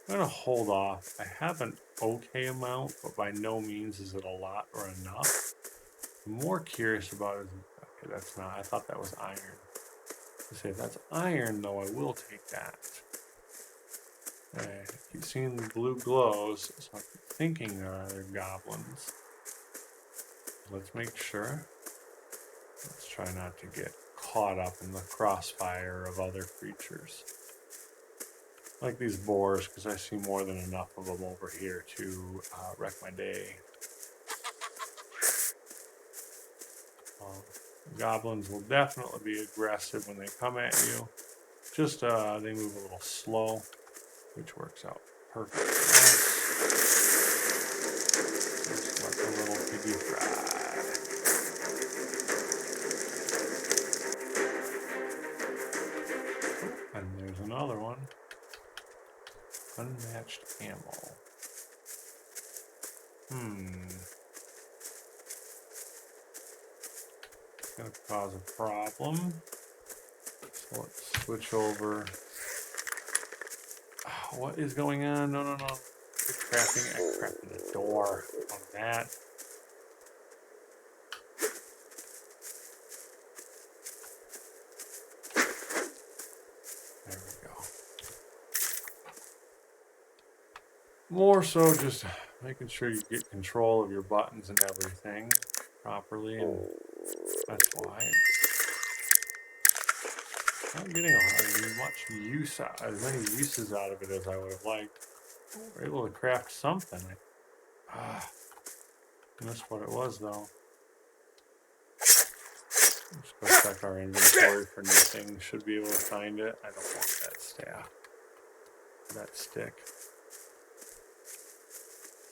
I'm going to hold off. I have an okay amount, but by no means is it a lot or enough. I'm more curious about is, okay, that's not, I thought that was iron. Say if that's iron, though, I will take that. Okay, keep seeing the blue glows, so I'm thinking there are other goblins. Let's make sure. Let's try not to get caught up in the crossfire of other creatures. Like these boars, because I see more than enough of them over here to wreck my day. Goblins will definitely be aggressive when they come at you. Just they move a little slow, which works out perfect for us. Just let the little piggy fry. And there's another one. Unmatched ammo. It's going to cause a problem. So let's switch over. Oh, what is going on? No. Crafting. I crafted the door on that. There we go. More so just making sure you get control of your buttons and everything properly, and that's why it's not getting as many uses out of it as I would have liked. We're able to craft something. Missed what it was though. Let's go check our inventory for new things. Should be able to find it. I don't want that staff. That stick.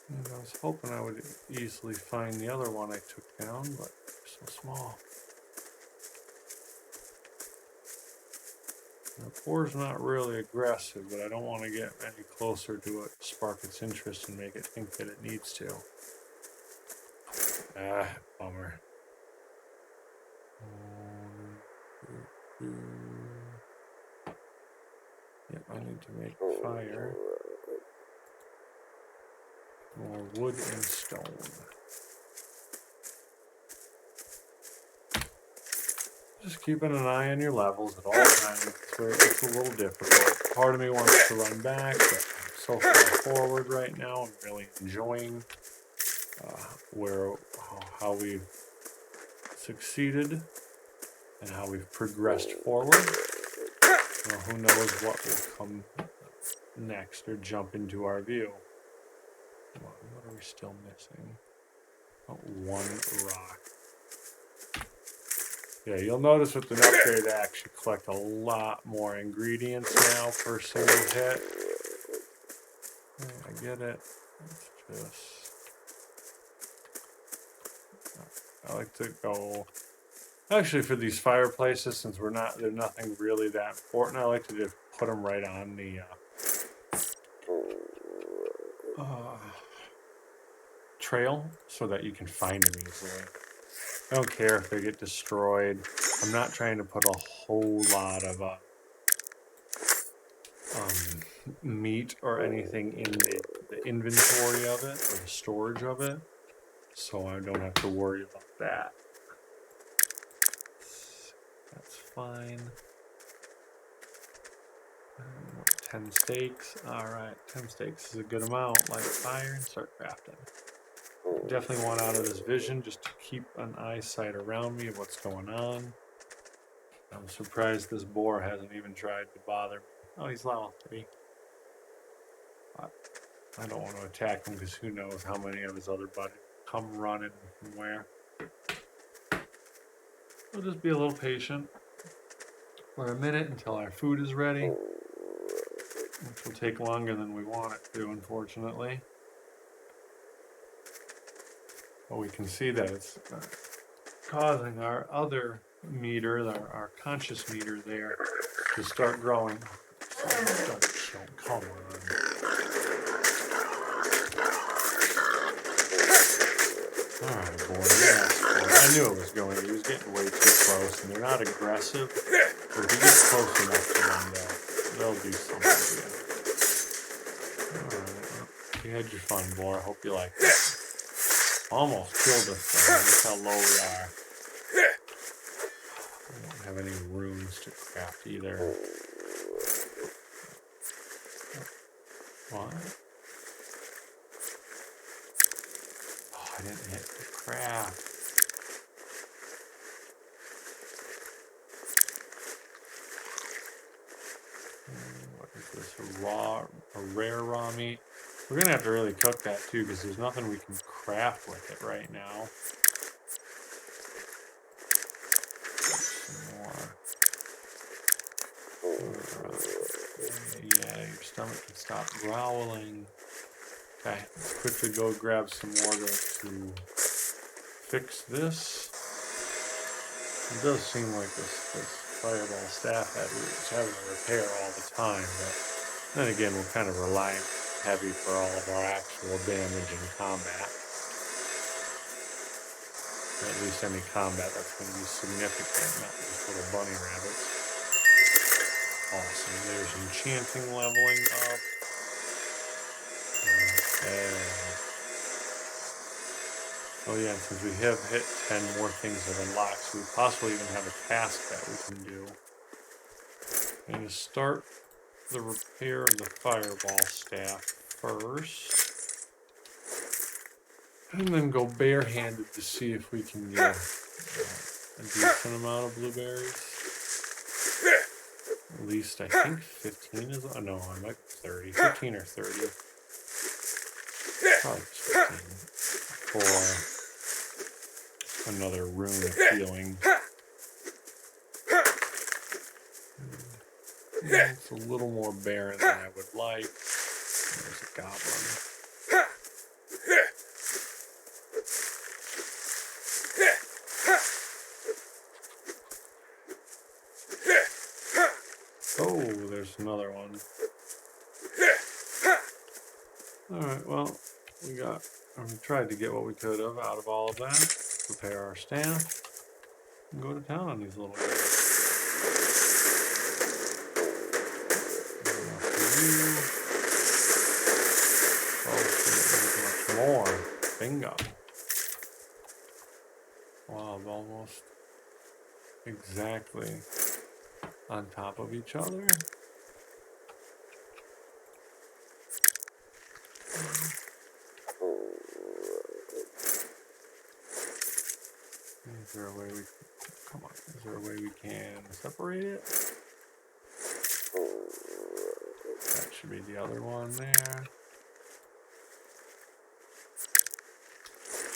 And I was hoping I would easily find the other one I took down, but they're so small. The boar's not really aggressive, but I don't want to get any closer to it, spark its interest, and make it think that it needs to. Ah, bummer. Yep, I need to make fire. More wood and stone. Just keeping an eye on your levels at all times. It's a little difficult. Part of me wants to run back, but I'm so far forward right now. I'm really enjoying how we've succeeded and how we've progressed forward. Well, who knows what will come next or jump into our view. What are we still missing? Oh, one rock. Yeah, you'll notice with an upgrade I actually collect a lot more ingredients now per single hit. I get it. It's just... I like to go... Actually, for these fireplaces, since they're nothing really that important, I like to just put them right on the trail so that you can find them easily. I don't care if they get destroyed. I'm not trying to put a whole lot of meat or anything in the inventory of it or the storage of it, so I don't have to worry about that. That's fine. 10 steaks. Alright, 10 steaks is a good amount. Light fire and start crafting. Definitely want out of this vision just to keep an eyesight around me of what's going on. I'm surprised this boar hasn't even tried to bother me. Oh, he's level 3. But I don't want to attack him because who knows how many of his other buddies come running from where. We'll just be a little patient for a minute until our food is ready, which will take longer than we want it to, unfortunately. But we can see that it's causing our other meter, our conscious meter there, to start growing. Don't come on. Alright, boy, yes, boy. I knew it was going. He was getting way too close, and they're not aggressive. But if you get close enough to them, they'll do something to you. Alright, you had your fun, boy. I hope you like it. Almost killed us, though. Look how low we are. We don't have any runes to craft either. What? Oh, I didn't hit the craft. What is this? A rare raw meat? We're gonna have to really cook that too, because there's nothing we can craft with it right now. Some more. Yeah, your stomach can stop growling. Okay, let's quickly go grab some more to fix this. It does seem like this fireball staff is having to repair all the time, but then again, we're kind of relying heavy for all of our actual damage in combat. At least any combat that's going to be significant, not just little bunny rabbits. Awesome. There's enchanting leveling up. Okay. Oh yeah, and since we have hit 10 more things that unlock, so we possibly even have a task that we can do. I'm going to start the repair of the fireball staff first, and then go barehanded to see if we can get a decent amount of blueberries. At least I think 15 is, oh no, I might be 30, 15 or 30. Probably 15 for another rune of healing. Yeah, it's a little more barren than I would like. There's a goblin. we tried to get what we could have out of all of that. Prepare our staff and go to town on these little guys. Enough for you. Oh, shouldn't need much more. Bingo. Wow, almost exactly on top of each other. Is there a way we come on? Is there a way we can separate it? That should be the other one there.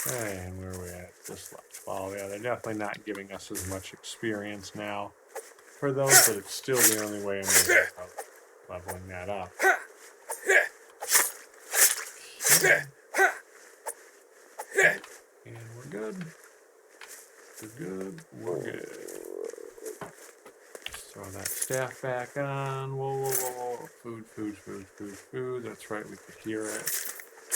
Okay, and where are we at? Just left. Well, yeah, they're definitely not giving us as much experience now for those, but it's still the only way I'm going of leveling that up. Okay. And we're good. We're good. We're good. Let's throw that staff back on. Whoa, whoa, whoa, whoa. Food, food, food, food, food. That's right, we could hear it.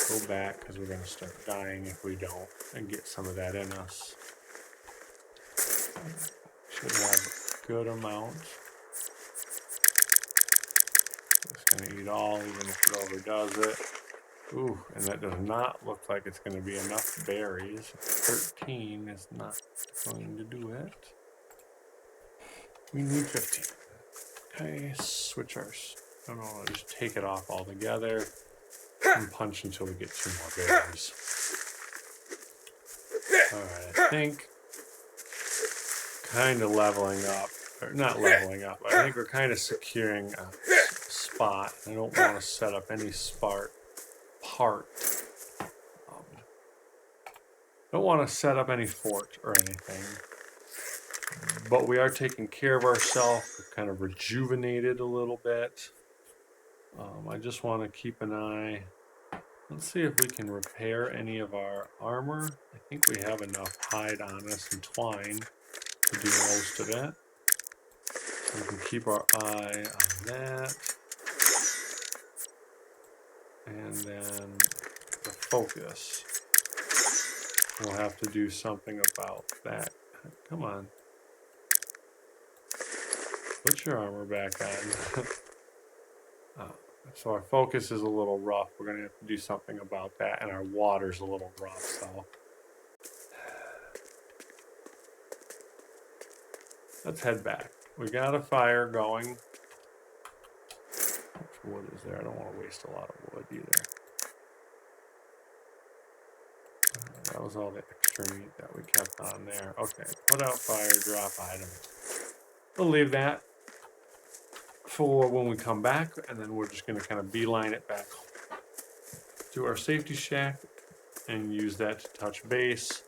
Go back, because we're going to start dying if we don't, and get some of that in us. Should have a good amount. It's going to eat all, even if it overdoes it. Ooh, and that does not look like it's going to be enough berries. 13 is not going to do it. We need 15. Okay, switch our... I don't know, just take it off altogether. And punch until we get 2 more berries. Alright, I think kind of leveling up, or not leveling up, I think we're kind of securing a spot. I don't want to set up any don't want to set up any fort or anything. But we are taking care of ourselves. We're kind of rejuvenated a little bit. I just want to keep an eye. Let's see if we can repair any of our armor. I think we have enough hide on us and twine to do most of it. So we can keep our eye on that. And then the focus. We'll have to do something about that. Come on. Put your armor back on. So our focus is a little rough. We're going to have to do something about that. And our water's a little rough, so. Let's head back. We got a fire going. How much wood is there? I don't want to waste a lot of wood either. That was all the extra meat that we kept on there. Okay, put out fire, drop item. We'll leave that for when we come back, and then we're just going to kind of beeline it back to our safety shack and use that to touch base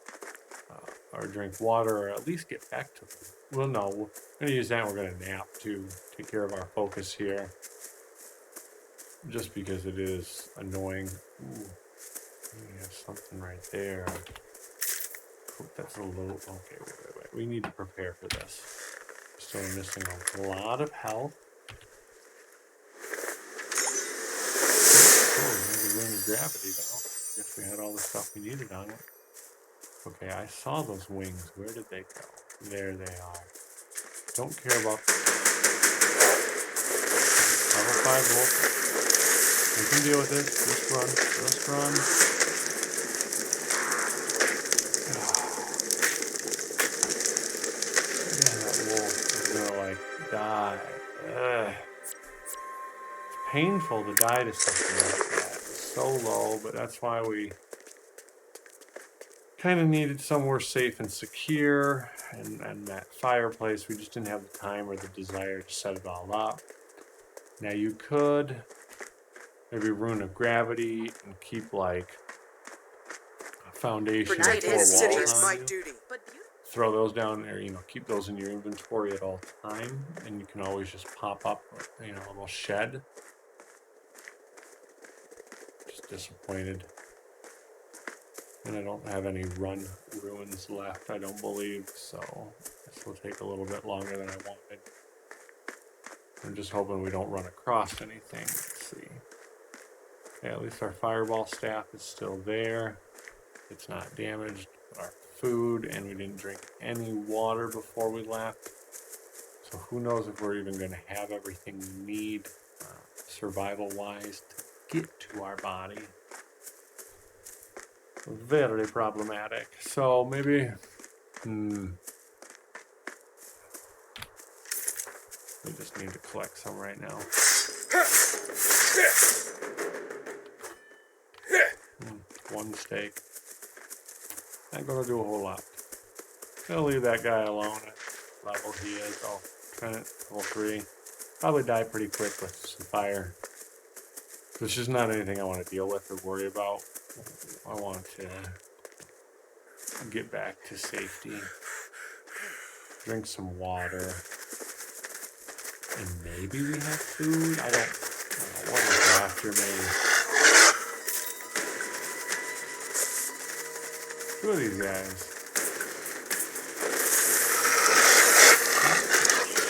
or drink water, or at least get back to them. Well, no, we're going to use that and we're going to nap to take care of our focus here, just because it is annoying. Ooh, we have something right there. That's a little... Okay, wait. We need to prepare for this. Still missing a lot of health. Maybe rune of gravity, though. Guess we had all the stuff we needed on it. Okay, I saw those wings. Where did they go? There they are. Don't care about... Level 5 wolf. We can deal with this. Just run. Just run. Die. Ugh. It's painful to die to something like that. It's so low, but that's why we kind of needed somewhere safe and secure. And that fireplace, we just didn't have the time or the desire to set it all up. Now you could maybe rune of gravity and keep like a foundation or 4 walls on you. Throw those down there, keep those in your inventory at all time, and you can always just pop up, a little shed. Just disappointed. And I don't have any run ruins left, I don't believe, so this will take a little bit longer than I wanted. I'm just hoping we don't run across anything. Let's see. Yeah, at least our fireball staff is still there. It's not damaged. Our food, and we didn't drink any water before we left. So who knows if we're even going to have everything we need survival-wise to get to our body. Very problematic. So maybe... we just need to collect some right now. One steak. Not gonna do a whole lot. Gonna leave that guy alone at the level he is. I'll try it level 3. Probably die pretty quick with some fire. This is not anything I want to deal with or worry about. I want to get back to safety. Drink some water. And maybe we have food? I don't know. What is after me? Two of these guys.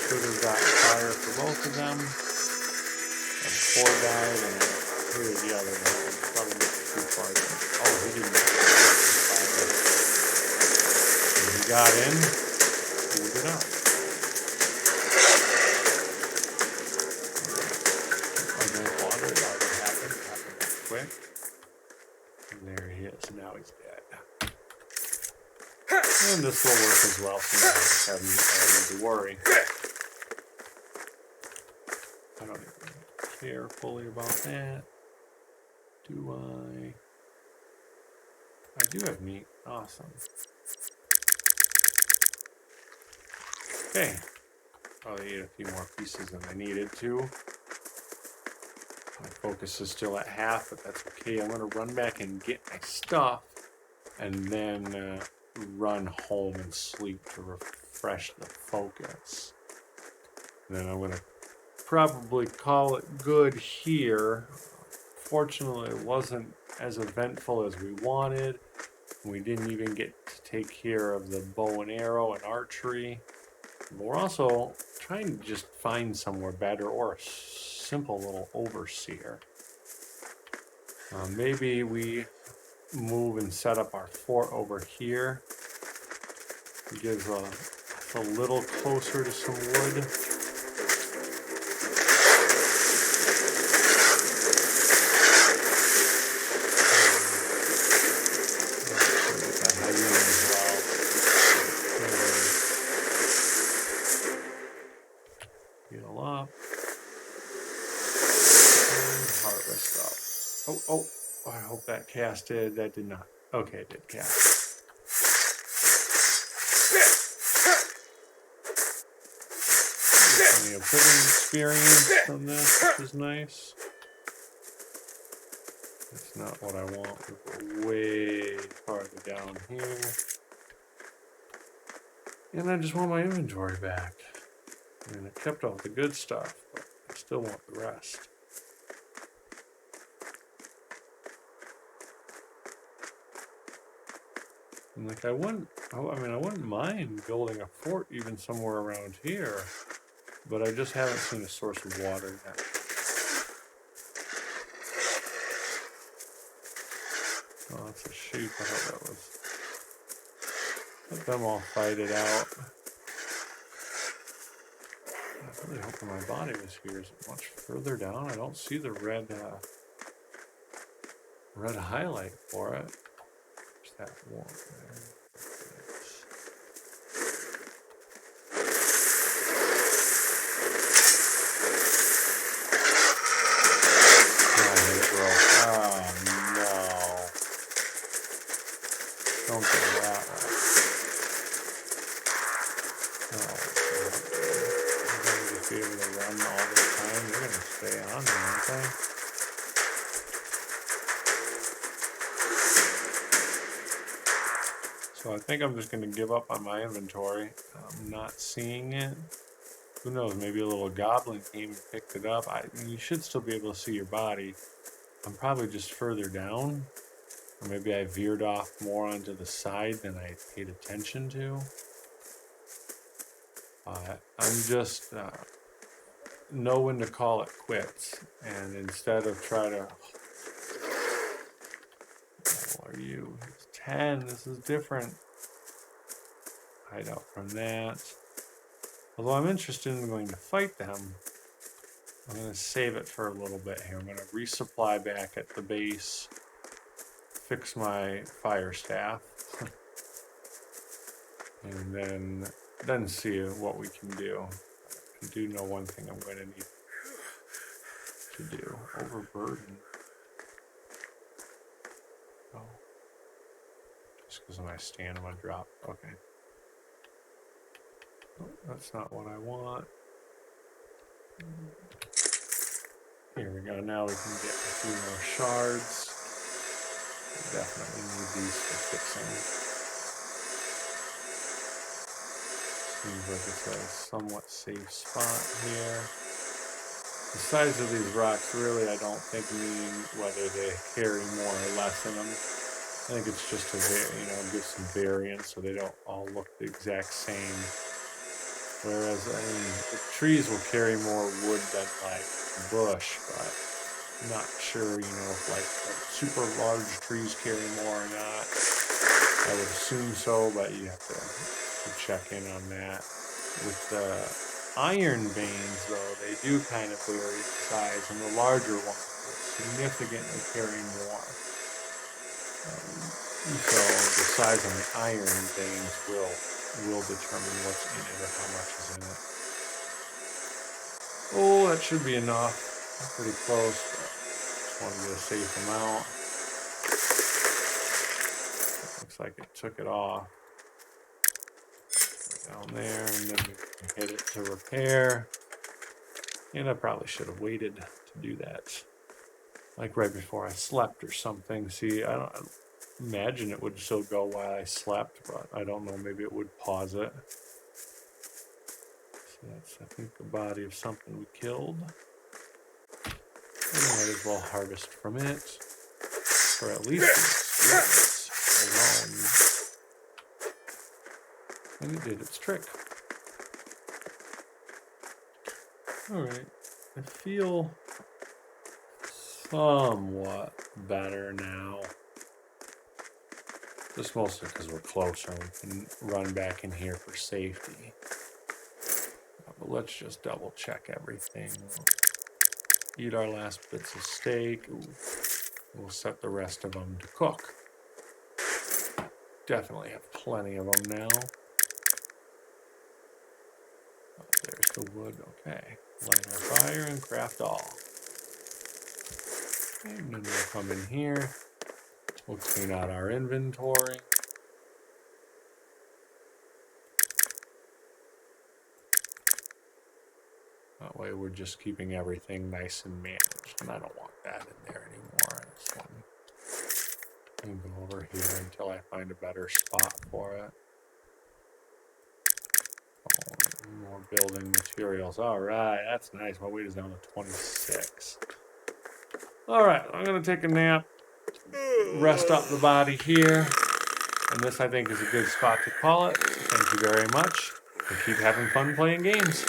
Should have got fire for both of them. And 4 died, and here's the other one. Probably not too far. Oh, he didn't get fire. And he got in, pulled it up. I drank water, it already happened that quick. And there he is, now he's dead. And this will work as well, so now I just haven't need to worry. I don't even care fully about that. Do I? I do have meat. Awesome. Okay. Probably ate a few more pieces than I needed to. My focus is still at half, but that's okay. I'm going to run back and get my stuff, and then run home and sleep to refresh the focus. And then I'm going to probably call it good here. Fortunately, it wasn't as eventful as we wanted. We didn't even get to take care of the bow and arrow and archery. But we're also trying to just find somewhere better, or a simple little overseer. Maybe we move and set up our fort over here. It gives us a little closer to some wood. Heal up. And harvest up. Oh, I hope that casted. That did not. Okay, it did cast. Plenty of cooking experience from this, which is nice. That's not what I want. We go way farther down here. And I just want my inventory back. I mean, I kept all the good stuff, but I still want the rest. And like, I wouldn't mind building a fort even somewhere around here, but I just haven't seen a source of water yet. Oh, that's a sheep. I thought that was... Let them all fight it out. I was really hoping my body was here. Is it much further down? I don't see the red highlight for it. There's that one there. Oh no. Don't go that way. You're going to just be able to run all the time. You're going to stay on there, aren't they? So I think I'm just going to give up on my inventory. I'm not seeing it. Who knows, maybe a little goblin came and picked it up. You should still be able to see your body. I'm probably just further down. Or maybe I veered off more onto the side than I paid attention to. I'm just know when to call it quits. And instead of try to are you? It's 10. This is different. Hide out from that. Although I'm interested in going to fight them, I'm going to save it for a little bit here. I'm going to resupply back at the base, fix my fire staff, and then see what we can do. I do know one thing I'm going to need to do. Overburden. Oh. Just because my stamina dropped. Okay. Oh, that's not what I want. Here we go. Now we can get a few more shards. We definitely need these for fixing. Seems like it's a somewhat safe spot here. The size of these rocks really, I don't think, mean whether they carry more or less in them. I think it's just to, give some variance so they don't all look the exact same. Whereas, I mean, the trees will carry more wood than, like, bush, but I'm not sure, if, like, super large trees carry more or not. I would assume so, but you have to check in on that. With the iron veins, though, they do kind of vary in size, and the larger ones will significantly carry more. So the size on the iron veins will determine what's in it or how much is in it. Oh, that should be enough. Pretty close, but just want to get a safe amount. Looks like it took it off. Down there, and then we can hit it to repair. And I probably should have waited to do that. Like right before I slept or something. See, I imagine it would still go while I slept, but I don't know, maybe it would pause it. So that's, I think, the body of something we killed. And might as well harvest from it. For at least its alone. And it did its trick. Alright, I feel somewhat better now. Just mostly because we're closer and we can run back in here for safety. But let's just double check everything. We'll eat our last bits of steak. Ooh. We'll set the rest of them to cook. Definitely have plenty of them now. Oh, there's the wood. Okay. Light our fire and craft all. And then we'll come in here. We'll clean out our inventory. That way we're just keeping everything nice and managed. And I don't want that in there anymore. This one. And go over here until I find a better spot for it. Oh, more building materials. Alright, that's nice. My weight is down to 26. Alright, I'm going to take a nap. Rest up the body here. And this, I think, is a good spot to call it. Thank you very much. And keep having fun playing games.